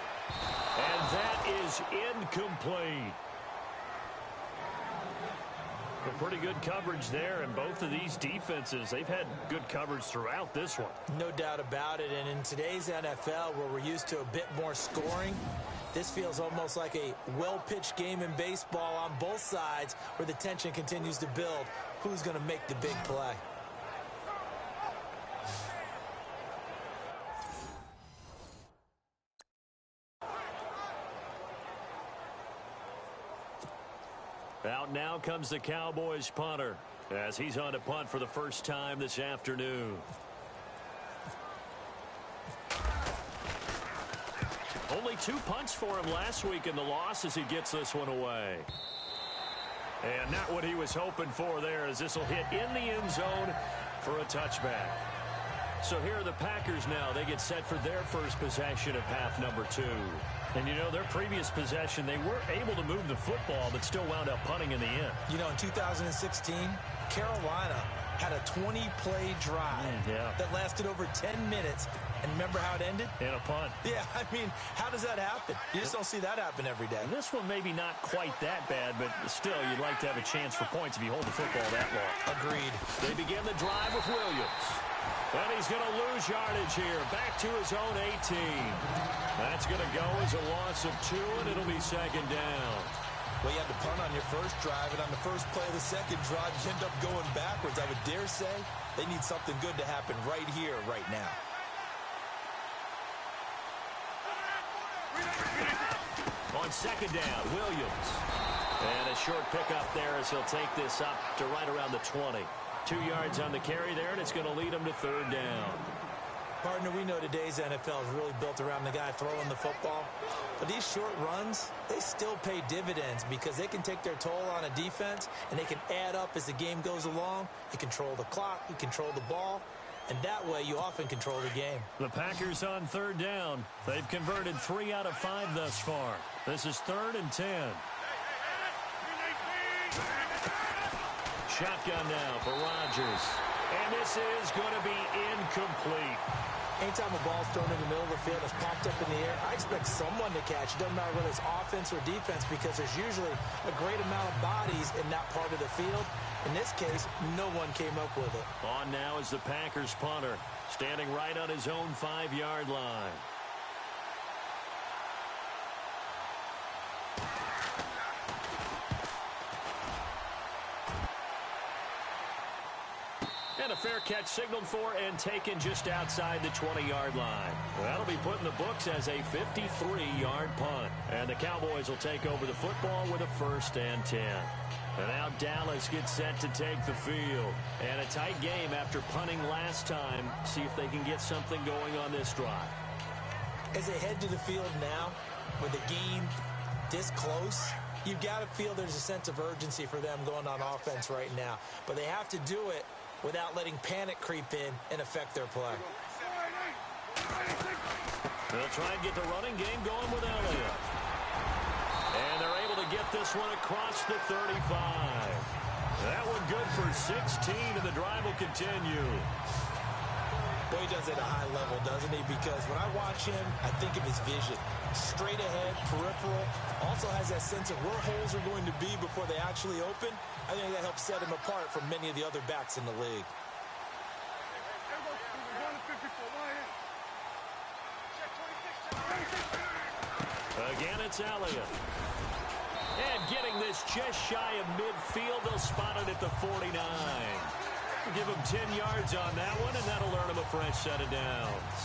And that is incomplete. A pretty good coverage there, and both of these defenses, they've had good coverage throughout this one. No doubt about it, and in today's NFL, where we're used to a bit more scoring, this feels almost like a well-pitched game in baseball on both sides where the tension continues to build. Who's going to make the big play? Out now comes the Cowboys punter as he's on to punt for the first time this afternoon. Only 2 punts for him last week in the loss as he gets this one away. And not what he was hoping for there as this will hit in the end zone for a touchback. So here are the Packers now. They get set for their first possession of half number 2. And, you know, their previous possession, they were able to move the football, but still wound up punting in the end. You know, in 2016, Carolina had a 20-play drive that lasted over 10 minutes. And remember how it ended? In a punt. Yeah, I mean, how does that happen? You just don't see that happen every day. And this one maybe not quite that bad, but still, you'd like to have a chance for points if you hold the football that long. Agreed. They begin the drive with Williams. And he's going to lose yardage here. Back to his own 18. That's going to go as a loss of 2, and it'll be second down. Well, you had to punt on your first drive, and on the first play of the second drive, you end up going backwards. I would dare say they need something good to happen right here, right now. On second down, Williams. And a short pickup there as he'll take this up to right around the 20. 2 yards on the carry there, and it's going to lead him to third down. Partner, we know today's NFL is really built around the guy throwing the football. But these short runs, they still pay dividends because they can take their toll on a defense, and they can add up as the game goes along. You control the clock, you control the ball, and that way you often control the game. The Packers on third down. They've converted 3 out of 5 thus far. This is 3rd and 10. Shotgun now for Rodgers. And this is going to be incomplete. Anytime a ball's thrown in the middle of the field, it's popped up in the air, I expect someone to catch. It doesn't matter whether it's offense or defense because there's usually a great amount of bodies in that part of the field. In this case, no one came up with it. On now is the Packers punter, standing right on his own 5-yard line. And a fair catch signaled for and taken just outside the 20-yard line. That'll be put in the books as a 53-yard punt. And the Cowboys will take over the football with a 1st and 10. And now Dallas gets set to take the field. And a tight game after punting last time. See if they can get something going on this drive. As they head to the field now, with the game this close, you've got to feel there's a sense of urgency for them going on offense right now. But they have to do it without letting panic creep in and affect their play. They'll try and get the running game going with Elliott. And they're able to get this one across the 35. That one good for 16, and the drive will continue. Boy, he does it at a high level, doesn't he? Because when I watch him, I think of his vision. Straight ahead, peripheral. Also has that sense of where holes are going to be before they actually open. I think that helps set him apart from many of the other backs in the league. Again, it's Elliott. And getting this just shy of midfield, they'll spot it at the 49. Give him 10 yards on that one, and that'll earn him a fresh set of downs.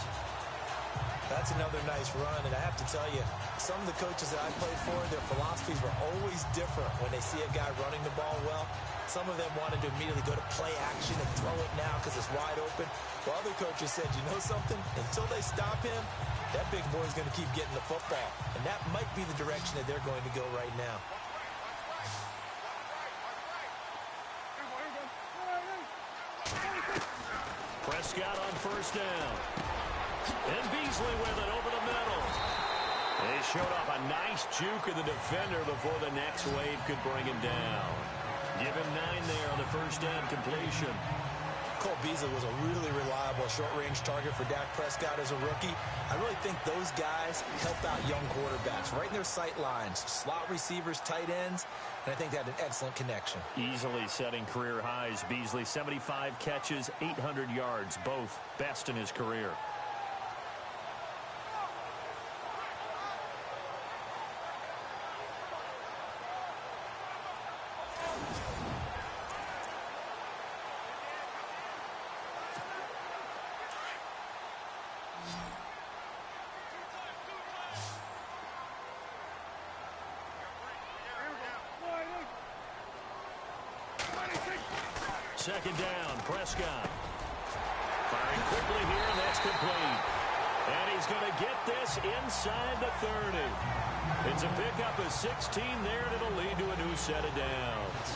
That's another nice run, and I have to tell you, some of the coaches that I played for, their philosophies were always different when they see a guy running the ball well. Some of them wanted to immediately go to play action and throw it now because it's wide open. While other coaches said, you know something? Until they stop him, that big boy's going to keep getting the football. And that might be the direction that they're going to go right now. Prescott on 1st down. And Beasley with it over the middle. They showed off a nice juke of the defender before the next wave could bring him down. Give him 9 there on the 1st down completion. Cole Beasley was a really reliable short-range target for Dak Prescott as a rookie. I really think those guys help out young quarterbacks right in their sight lines. Slot receivers, tight ends, and I think they had an excellent connection. Easily setting career highs. Beasley, 75 catches, 800 yards, both best in his career. Second down, Prescott. Firing quickly here, and that's complete. And he's going to get this inside the 30. It's a pickup of 16 there, and it'll lead to a new set of downs.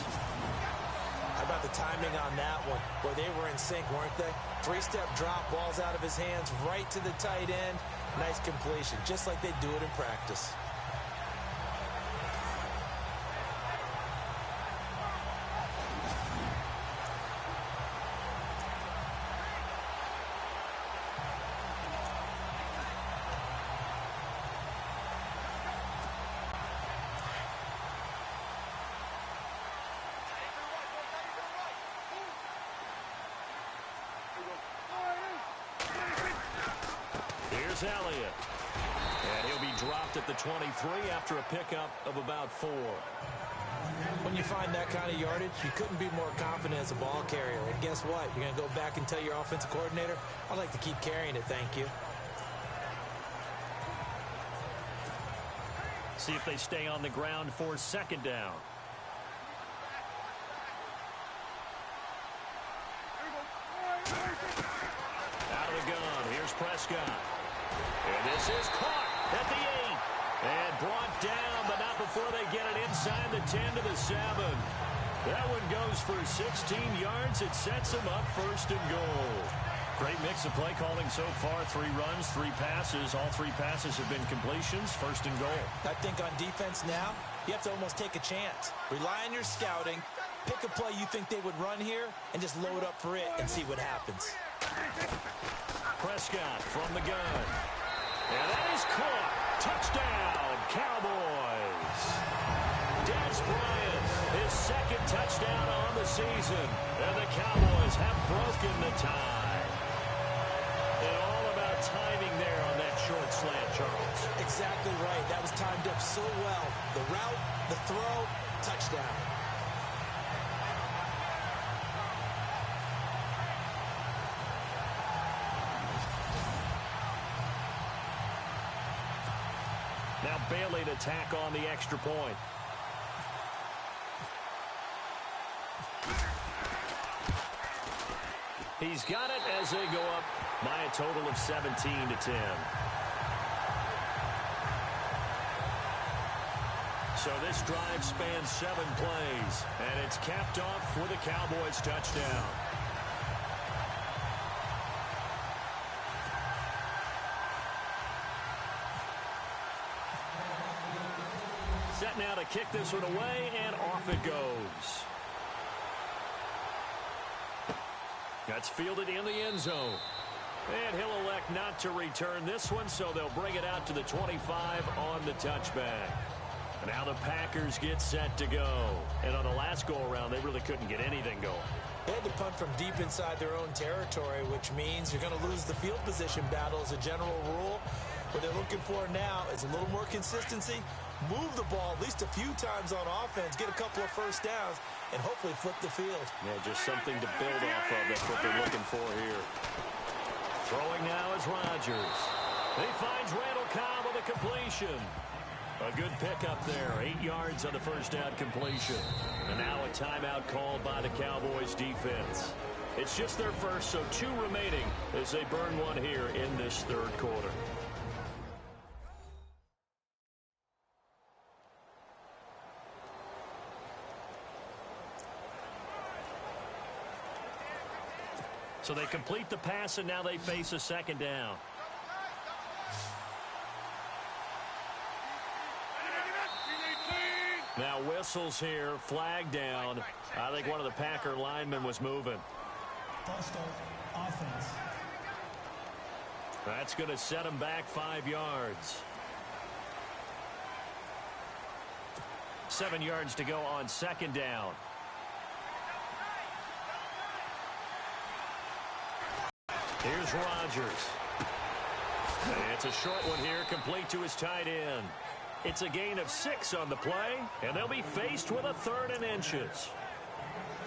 How about about the timing on that one. Boy, they were in sync, weren't they? Three-step drop, ball's out of his hands, right to the tight end. Nice completion, just like they do it in practice. Elliott. And he'll be dropped at the 23 after a pickup of about 4. When you find that kind of yardage, you couldn't be more confident as a ball carrier. And guess what? You're going to go back and tell your offensive coordinator, I'd like to keep carrying it, thank you. See if they stay on the ground for second down. Out of the gun. Here's Prescott. And this is caught at the 8. And brought down, but not before they get it inside the 10 to the 7. That one goes for 16 yards. It sets them up first and goal. Great mix of play calling so far. 3 runs, 3 passes. All 3 passes have been completions. First and goal. I think on defense now, you have to almost take a chance. Rely on your scouting. Pick a play you think they would run here and just load up for it and see what happens. Prescott from the gun. And that is caught. Touchdown, Cowboys. Des Bryant, his second touchdown on the season. And the Cowboys have broken the tie. And all about timing there on that short slant, Charles. Exactly right. That was timed up so well. The route, the throw, touchdown. Now Bailey to tack on the extra point. He's got it as they go up by a total of 17-10. So this drive spans 7 plays, and it's capped off with a Cowboys touchdown. Set now to kick this one away, and off it goes. That's fielded in the end zone. And he'll elect not to return this one, so they'll bring it out to the 25 on the touchback. Now the Packers get set to go. And on the last go-around, they really couldn't get anything going. They had to punt from deep inside their own territory, which means you're going to lose the field position battle as a general rule. What they're looking for now is a little more consistency, move the ball at least a few times on offense, get a couple of first downs, and hopefully flip the field. Yeah, just something to build off of. That's what they're looking for here. Throwing now is Rodgers. He finds Randall Cobb with a completion. A good pickup there. 8 yards on the first down completion. And now a timeout called by the Cowboys defense. It's just their first, so 2 remaining as they burn one here in this third quarter. So they complete the pass, and now they face a second down. Now whistles here, flag down. I think one of the Packer linemen was moving. False start, offense. That's going to set him back 5 yards. 7 yards to go on second down. Here's Rodgers. And it's a short one here, complete to his tight end. It's a gain of 6 on the play, and they'll be faced with a 3rd and inches.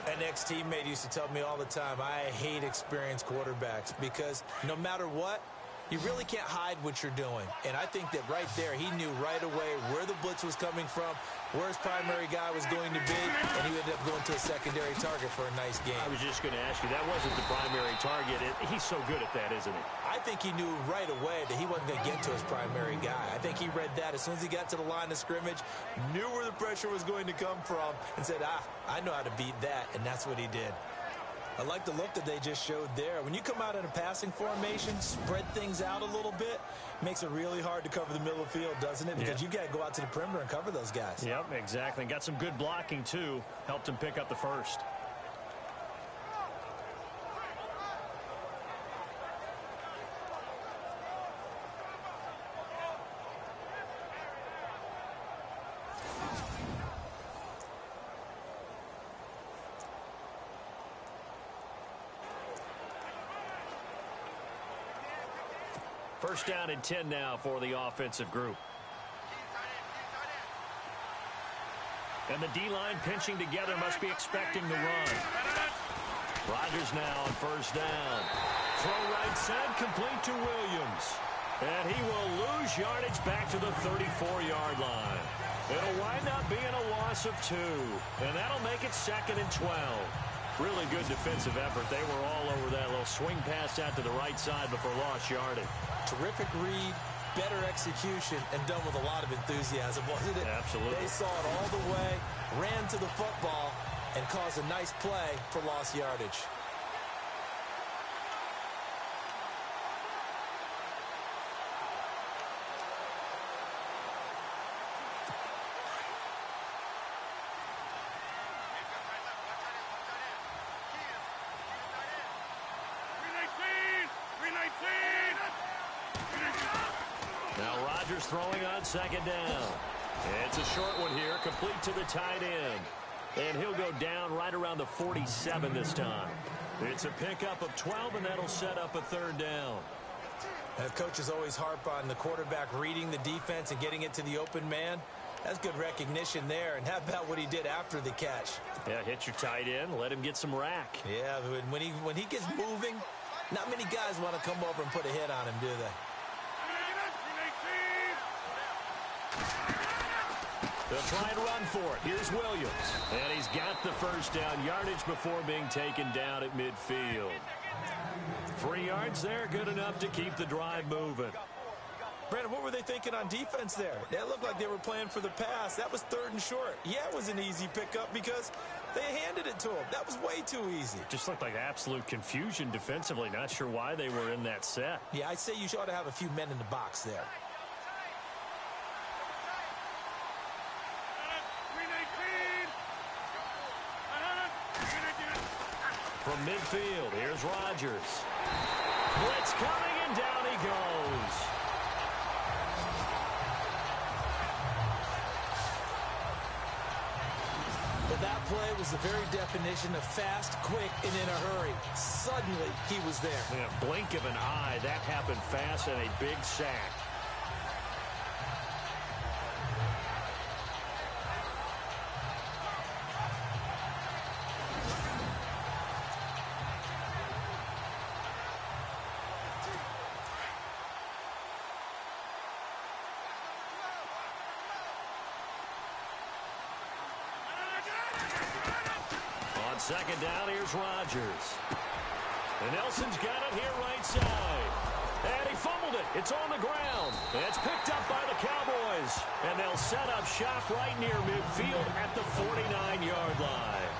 An ex-teammate used to tell me all the time, I hate experienced quarterbacks because no matter what, You really can't hide what you're doing. And I think that right there, he knew right away where the blitz was coming from, where his primary guy was going to be, and he ended up going to a secondary target for a nice game. I was just going to ask you, that wasn't the primary target. He's so good at that, isn't he? I think he knew right away that he wasn't going to get to his primary guy. I think he read that as soon as he got to the line of scrimmage, knew where the pressure was going to come from, and said, I know how to beat that, and that's what he did. I like the look that they just showed there. When you come out in a passing formation, spread things out a little bit, makes it really hard to cover the middle of the field, doesn't it? Because you've got to go out to the perimeter and cover those guys. Yep, exactly. Got some good blocking, too. Helped him pick up the first. First down and 10 now for the offensive group. And the D-line pinching together must be expecting the run. Rodgers now on first down. Throw right side, complete to Williams. And he will lose yardage back to the 34-yard line. It'll wind up being a loss of 2. And that'll make it 2nd and 12. Really good defensive effort. They were all over that little swing pass out to the right side before lost yardage. Terrific read, better execution, and done with a lot of enthusiasm, wasn't it? Absolutely. They saw it all the way, ran to the football, and caused a nice play for lost yardage. Now Rodgers throwing on second down. It's a short one here, complete to the tight end. And he'll go down right around the 47 this time. It's a pickup of 12, and that'll set up a third down. And coaches always harp on the quarterback reading the defense and getting it to the open man. That's good recognition there. And how about what he did after the catch? Yeah, hit your tight end, let him get some rack. Yeah, when he gets moving, not many guys want to come over and put a hit on him, do they? They'll try and run for it. Here's Williams. And he's got the first down yardage before being taken down at midfield. 3 yards there, good enough to keep the drive moving. Brandon, what were they thinking on defense there? That looked like they were playing for the pass. That was 3rd and short. Yeah, it was an easy pickup because they handed it to him. That was way too easy. Just looked like absolute confusion defensively. Not sure why they were in that set. Yeah, I'd say you ought to have a few men in the box there. From midfield, here's Rodgers. Blitz coming, and down he goes. But that play was the very definition of fast, quick, and in a hurry. Suddenly, he was there. In a blink of an eye, that happened fast, and a big sack. Second down, here's Rodgers. And Nelson's got it here right side. And he fumbled it. It's on the ground. And it's picked up by the Cowboys. And they'll set up shop right near midfield at the 49-yard line.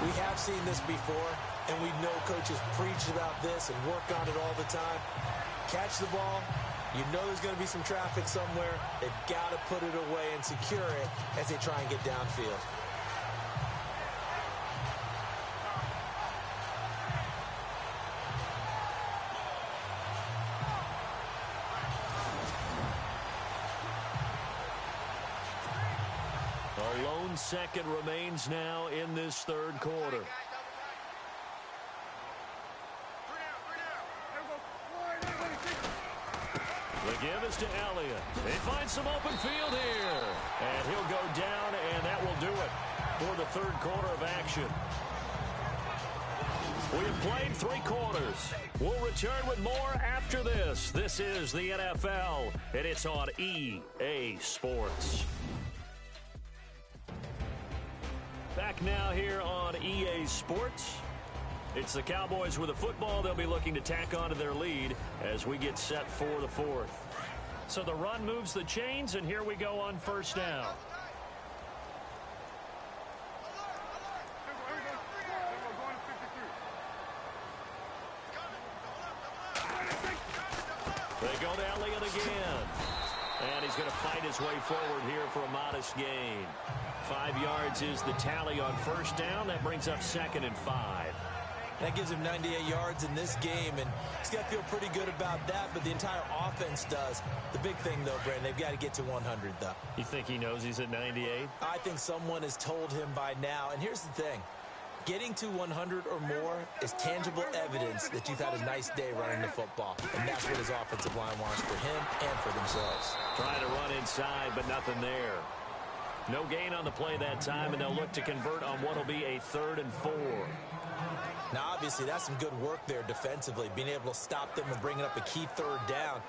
We have seen this before, and we know coaches preach about this and work on it all the time. Catch the ball. You know there's going to be some traffic somewhere. They've got to put it away and secure it as they try and get downfield. Second remains now in this third quarter. The give is to Elliott. They find some open field here. And he'll go down, and that will do it for the third quarter of action. We have played 3 quarters. We'll return with more after this. This is the NFL, and it's on EA Sports. Back now here on EA Sports. It's the Cowboys with the football. They'll be looking to tack on to their lead as we get set for the 4th. So the run moves the chains, and here we go on first down. They go to Elliott again. And he's going to fight his way forward here for a modest gain. 5 yards is the tally on first down. That brings up 2nd and 5. That gives him 98 yards in this game, and he's got to feel pretty good about that, but the entire offense does. The big thing, though, Brandon, they've got to get to 100, though. You think he knows he's at 98? I think someone has told him by now, and here's the thing. Getting to 100 or more is tangible evidence that you've had a nice day running the football, and that's what his offensive line wants for him and for themselves. Trying to run inside, but nothing there. No gain on the play that time, and they'll look to convert on what will be a 3rd and 4. Now, obviously, that's some good work there defensively, being able to stop them and bringing up a key 3rd down.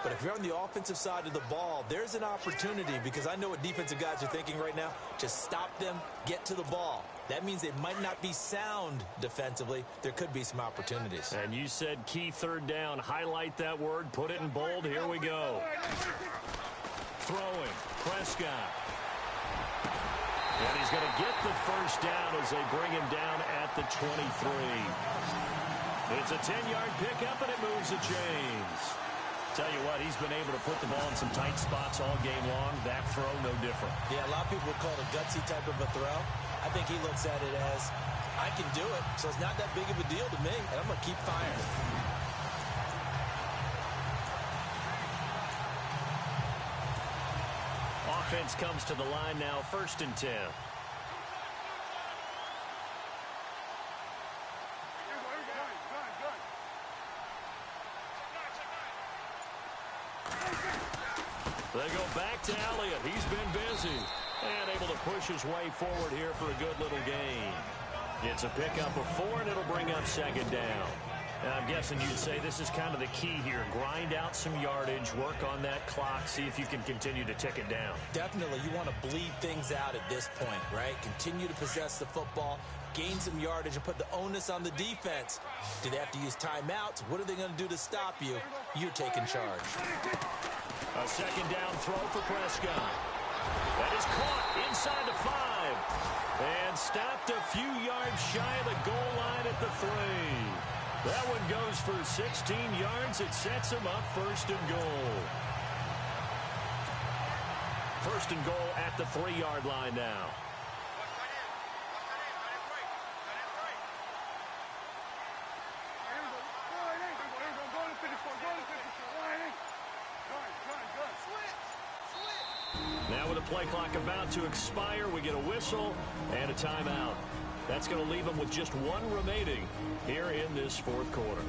But if you're on the offensive side of the ball, there's an opportunity, because I know what defensive guys are thinking right now. Just stop them, get to the ball. That means they might not be sound defensively. There could be some opportunities. And you said key 3rd down. Highlight that word. Put it in bold. Here we go. Throwing. Prescott. And he's going to get the first down as they bring him down at the 23. It's a 10-yard pickup, and it moves the chains. Tell you what, he's been able to put the ball in some tight spots all game long. That throw, no different. Yeah, a lot of people would call it a gutsy type of a throw. I think he looks at it as, I can do it, so it's not that big of a deal to me, and I'm going to keep firing. Offense comes to the line now, 1st and 10. They go back to Elliott. He's been busy and able to push his way forward here for a good little gain. It's a pickup of 4, and it'll bring up 2nd down. And I'm guessing you'd say this is kind of the key here. Grind out some yardage, work on that clock, see if you can continue to tick it down. Definitely, you want to bleed things out at this point, right? Continue to possess the football, gain some yardage, and put the onus on the defense. Do they have to use timeouts? What are they going to do to stop you? You're taking charge. A 2nd down throw for Prescott. That is caught inside the 5. And stopped a few yards shy of the goal line at the 3. That one goes for 16 yards. It sets him up 1st and goal. 1st and goal at the 3-yard line now. Now with the play clock about to expire, we get a whistle and a timeout. That's going to leave them with just 1 remaining here in this 4th quarter.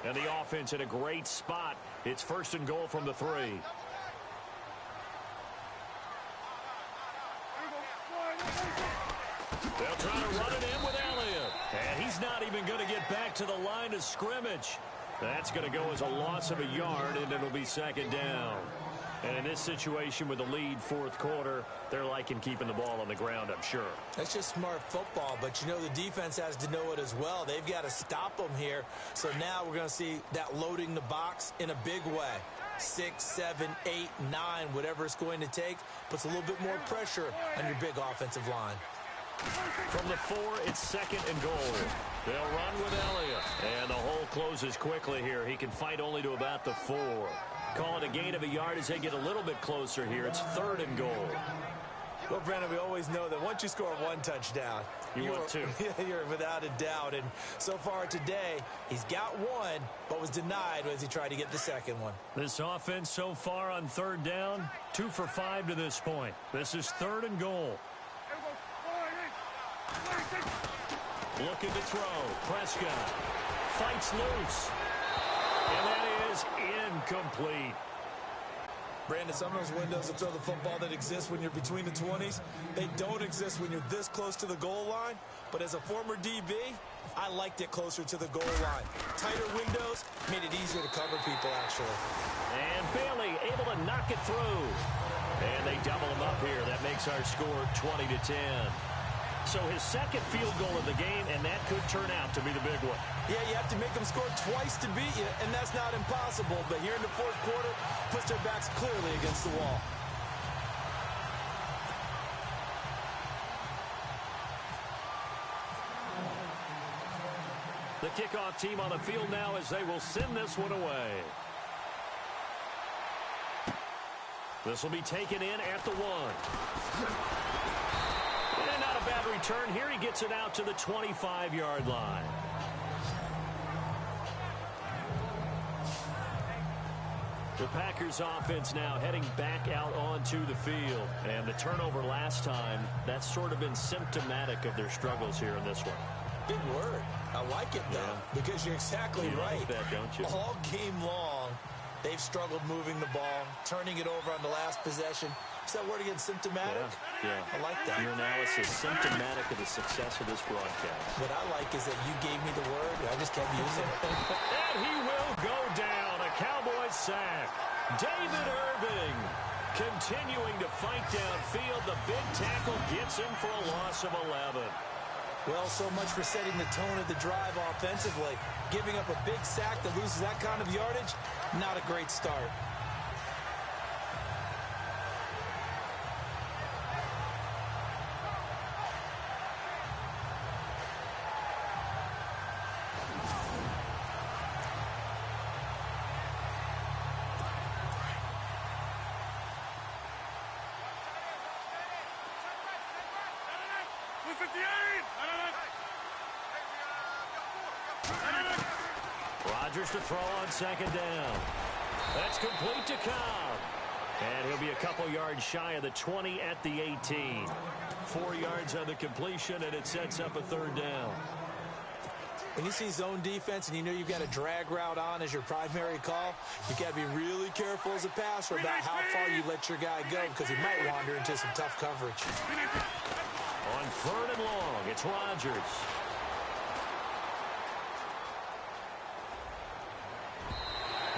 And the offense in a great spot. It's 1st and goal from the 3. They'll try to run it in with Elliott. And he's not even going to get back to the line of scrimmage. That's going to go as a loss of a yard, and it'll be 2nd down. And in this situation with the lead 4th quarter, they're liking keeping the ball on the ground, I'm sure. That's just smart football, but you know the defense has to know it as well. They've got to stop them here. So now we're going to see that loading the box in a big way. 6, 7, 8, 9, whatever it's going to take, puts a little bit more pressure on your big offensive line. From the 4, it's 2nd and goal. They'll run with Elliott. And the hole closes quickly here. He can fight only to about the 4. Call it a gain of a yard as they get a little bit closer here. It's 3rd and goal. Well, Brandon, we always know that once you score one touchdown, want two. You're without a doubt. And so far today, he's got one, but was denied as he tried to get the second one. This offense so far on third down, 2 for 5 to this point. This is 3rd and goal. Looking to throw. Prescott fights loose. And that is incomplete. Brandon, some of those windows to throw the football that exist when you're between the 20s, they don't exist when you're this close to the goal line. But as a former DB, I liked it closer to the goal line. Tighter windows made it easier to cover people, actually. And Bailey able to knock it through. And they double him up here. That makes our score 20-10. So his second field goal of the game, and that could turn out to be the big one. Yeah, you have to make them score twice to beat you, and that's not impossible. But here in the fourth quarter, puts their backs clearly against the wall. The kickoff team on the field now as they will send this one away. This will be taken in at the 1. And not a bad return. Here he gets it out to the 25-yard line. The Packers offense now heading back out onto the field. And the turnover last time, that's sort of been symptomatic of their struggles here in this one. Big word. I like it, though, because you're exactly right. Like that, don't you? All game long, they've struggled moving the ball, turning it over on the last possession. Is that word again, symptomatic? Yeah. I like that. Your analysis, symptomatic of the success of this broadcast. What I like is that you gave me the word, and I just kept using it. And he will go down. A Cowboys sack. David Irving continuing to fight downfield. The big tackle gets him for a loss of 11. Well, so much for setting the tone of the drive offensively. Giving up a big sack that loses that kind of yardage, not a great start. Rodgers to throw on second down. That's complete to Cobb. And he'll be a couple yards shy of the 20 at the 18. 4 yards on the completion, and it sets up a third down. When you see zone defense and you know you've got a drag route on as your primary call, you got to be really careful as a passer about how far you let your guy go because he might wander into some tough coverage. On 3rd and long, it's Rodgers.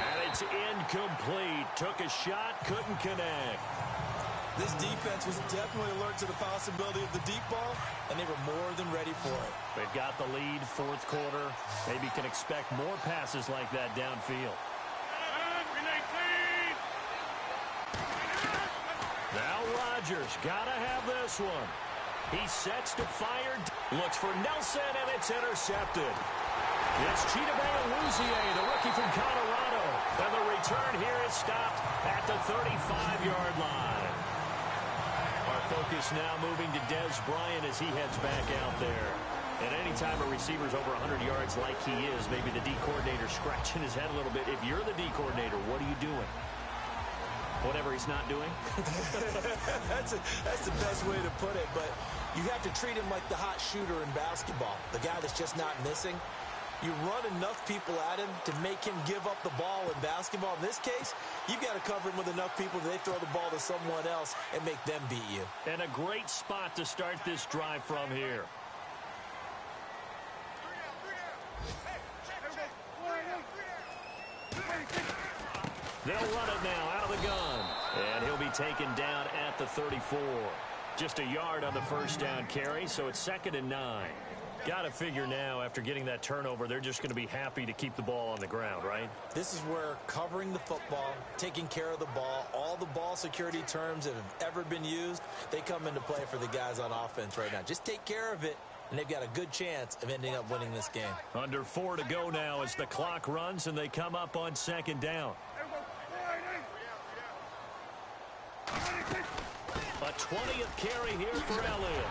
And it's incomplete. Took a shot, couldn't connect. This defense was definitely alert to the possibility of the deep ball, and they were more than ready for it. They've got the lead, fourth quarter. Maybe can expect more passes like that downfield. Now Rodgers, gotta have this one. He sets to fire, looks for Nelson, and it's intercepted. It's Chidobe Awuzie, the rookie from Colorado. And the return here is stopped at the 35-yard line. Our focus now moving to Dez Bryant as he heads back out there. And anytime a receiver's over 100 yards like he is, maybe the D coordinator scratching his head a little bit. If you're the D coordinator, what are you doing? Whatever he's not doing? That's the best way to put it, but you have to treat him like the hot shooter in basketball, the guy that's just not missing. You run enough people at him to make him give up the ball in basketball. In this case, you've got to cover him with enough people that they throw the ball to someone else and make them beat you. And a great spot to start this drive from here. They'll run it now out of the gun. And he'll be taken down at the 34. Just a yard on the first down carry, so it's 2nd and 9. Got to figure now, after getting that turnover, they're just going to be happy to keep the ball on the ground, right? This is where covering the football, taking care of the ball, all the ball security terms that have ever been used, they come into play for the guys on offense right now. Just take care of it, and they've got a good chance of ending up winning this game. Under 4 to go now as the clock runs, and they come up on 2nd down. A 20th carry here for Elliott.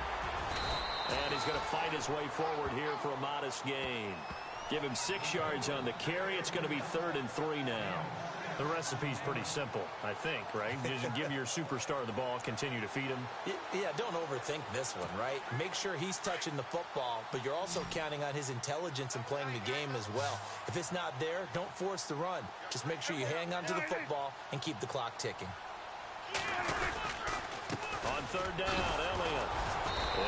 And he's going to fight his way forward here for a modest gain. Give him 6 yards on the carry. It's going to be 3rd and 3 now. The recipe's pretty simple, I think, right? Just give your superstar the ball, continue to feed him. Yeah, don't overthink this one, right? Make sure he's touching the football, but you're also counting on his intelligence in playing the game as well. If it's not there, don't force the run. Just make sure you hang on to the football and keep the clock ticking. On 3rd down, Elliott.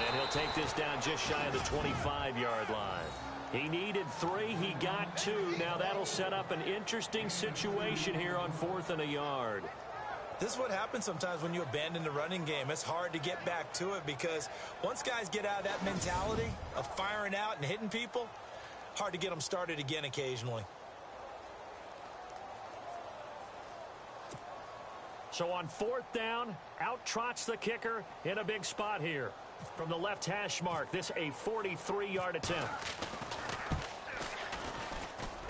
And he'll take this down just shy of the 25-yard line. He needed 3. He got 2. Now that'll set up an interesting situation here on 4th and a yard. This is what happens sometimes when you abandon the running game. It's hard to get back to it because once guys get out of that mentality of firing out and hitting people, hard to get them started again occasionally. So on 4th down, out trots the kicker in a big spot here. From the left hash mark, this a 43-yard attempt.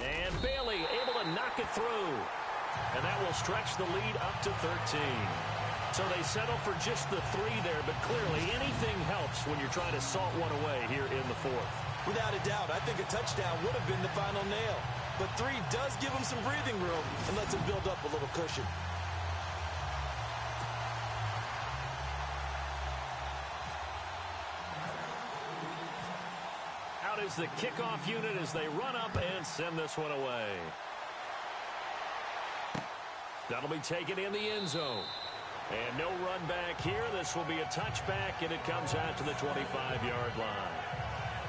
And Bailey able to knock it through. And that will stretch the lead up to 13. So they settle for just the 3 there, but clearly anything helps when you're trying to salt one away here in the 4th. Without a doubt, I think a touchdown would have been the final nail. But 3 does give them some breathing room and lets them build up a little cushion. Is the kickoff unit as they run up and send this one away. That'll be taken in the end zone. And no run back here. This will be a touchback, and it comes out to the 25-yard line.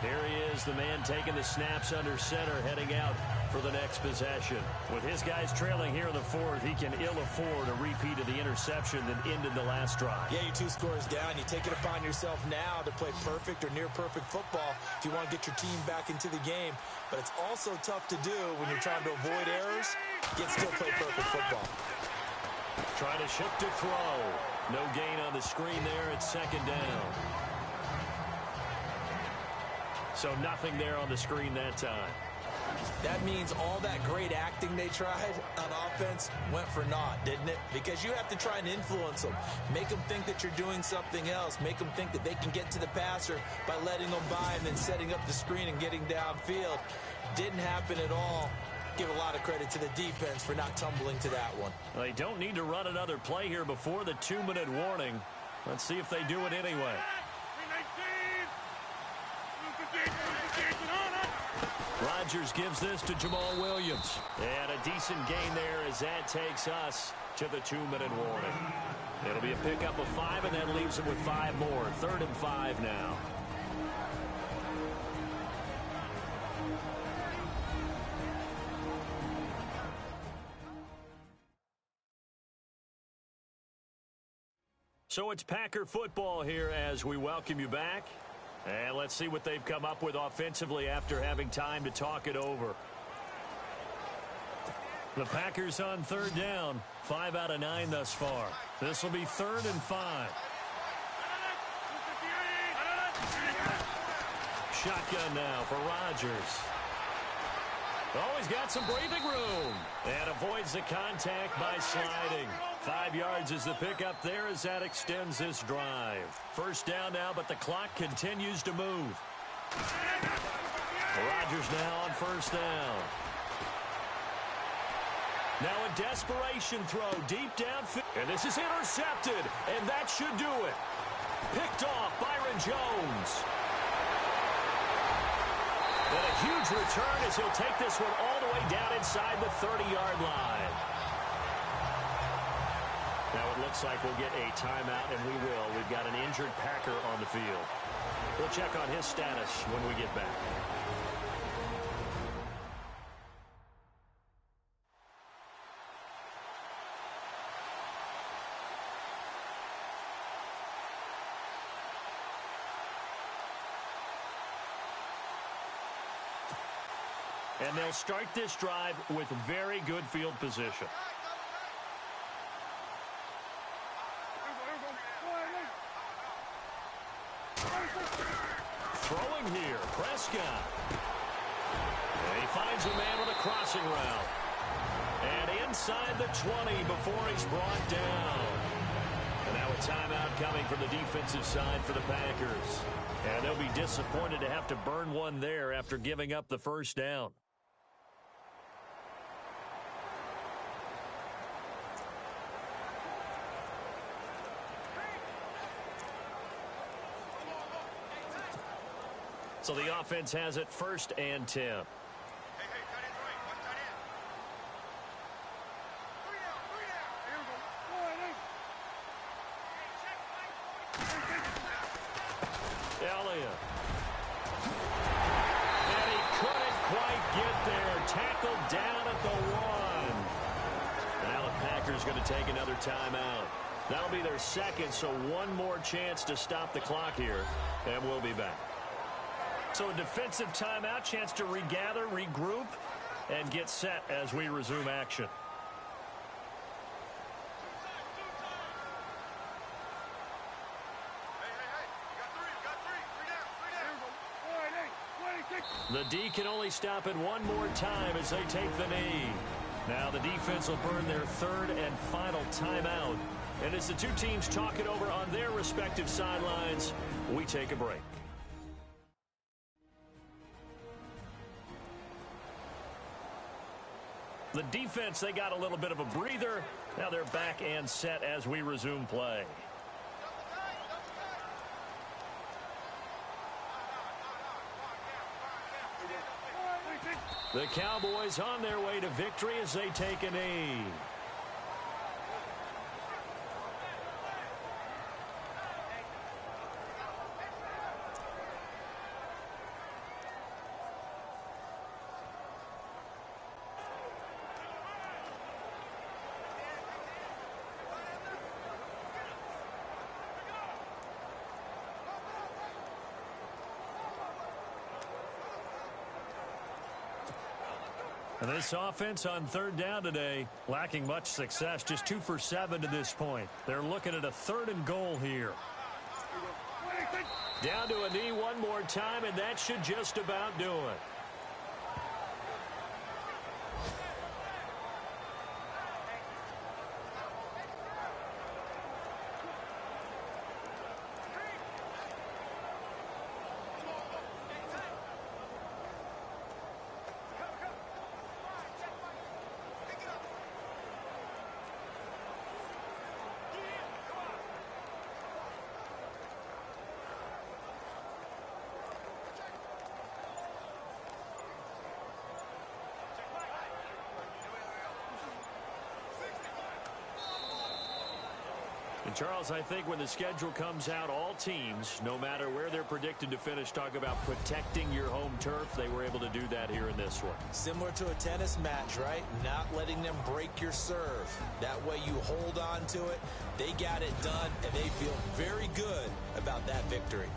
Here he is, the man taking the snaps under center, heading out for the next possession. With his guys trailing here in the 4th, he can ill afford a repeat of the interception that ended the last drive. Yeah, you're 2 scores down. You take it upon yourself now to play perfect or near-perfect football if you want to get your team back into the game. But it's also tough to do when you're trying to avoid errors, yet still play perfect football. Trying to shift to throw. No gain on the screen there. It's 2nd down. So nothing there on the screen that time. That means all that great acting they tried on offense went for naught, didn't it? Because you have to try and influence them. Make them think that you're doing something else. Make them think that they can get to the passer by letting them by and then setting up the screen and getting downfield. Didn't happen at all. Give a lot of credit to the defense for not tumbling to that one. Well, they don't need to run another play here before the 2-minute warning. Let's see if they do it anyway. Rodgers gives this to Jamal Williams. And a decent gain there as that takes us to the 2-minute warning. It'll be a pickup of 5, and that leaves them with 5 more. 3rd and 5 now. So it's Packer football here as we welcome you back. And let's see what they've come up with offensively after having time to talk it over. The Packers on 3rd down. 5 out of 9 thus far. This will be 3rd and 5. Shotgun now for Rodgers. Oh, he's got some breathing room. And avoids the contact by sliding. 5 yards is the pickup there as that extends this drive. 1st down now, but the clock continues to move. Rodgers now on 1st down. Now a desperation throw deep downfield. And this is intercepted, and that should do it. Picked off Byron Jones. And a huge return as he'll take this one all the way down inside the 30-yard line. Now it looks like we'll get a timeout, and we will. We've got an injured Packer on the field. We'll check on his status when we get back. And they'll start this drive with very good field position. Throwing here, Prescott. And he finds a man with a crossing route. And inside the 20 before he's brought down. And now a timeout coming from the defensive side for the Packers. And they'll be disappointed to have to burn one there after giving up the first down. So the offense has it 1st and 10. Elliott. And he couldn't quite get there. Tackled down at the 1. Now the Packers going to take another timeout. That'll be their second, so one more chance to stop the clock here, and we'll be back. So a defensive timeout, chance to regather, regroup, and get set as we resume action. The D can only stop it one more time as they take the knee. Now the defense will burn their 3rd and final timeout. And as the two teams talk it over on their respective sidelines, we take a break. The defense, they got a little bit of a breather. Now they're back and set as we resume play. The Cowboys on their way to victory as they take a knee. And this offense on 3rd down today, lacking much success, just 2 for 7 to this point. They're looking at a 3rd and goal here. Down to a knee one more time, and that should just about do it. And Charles, I think when the schedule comes out, all teams, no matter where they're predicted to finish, talk about protecting your home turf. They were able to do that here in this one. Similar to a tennis match, right? Not letting them break your serve. That way you hold on to it. They got it done, and they feel very good about that victory.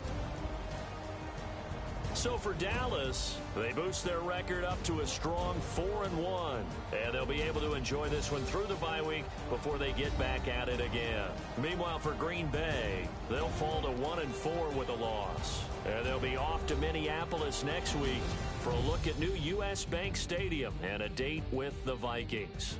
So for Dallas, they boost their record up to a strong 4-1. And they'll be able to enjoy this one through the bye week before they get back at it again. Meanwhile, for Green Bay, they'll fall to 1-4 with a loss. And they'll be off to Minneapolis next week for a look at new U.S. Bank Stadium and a date with the Vikings.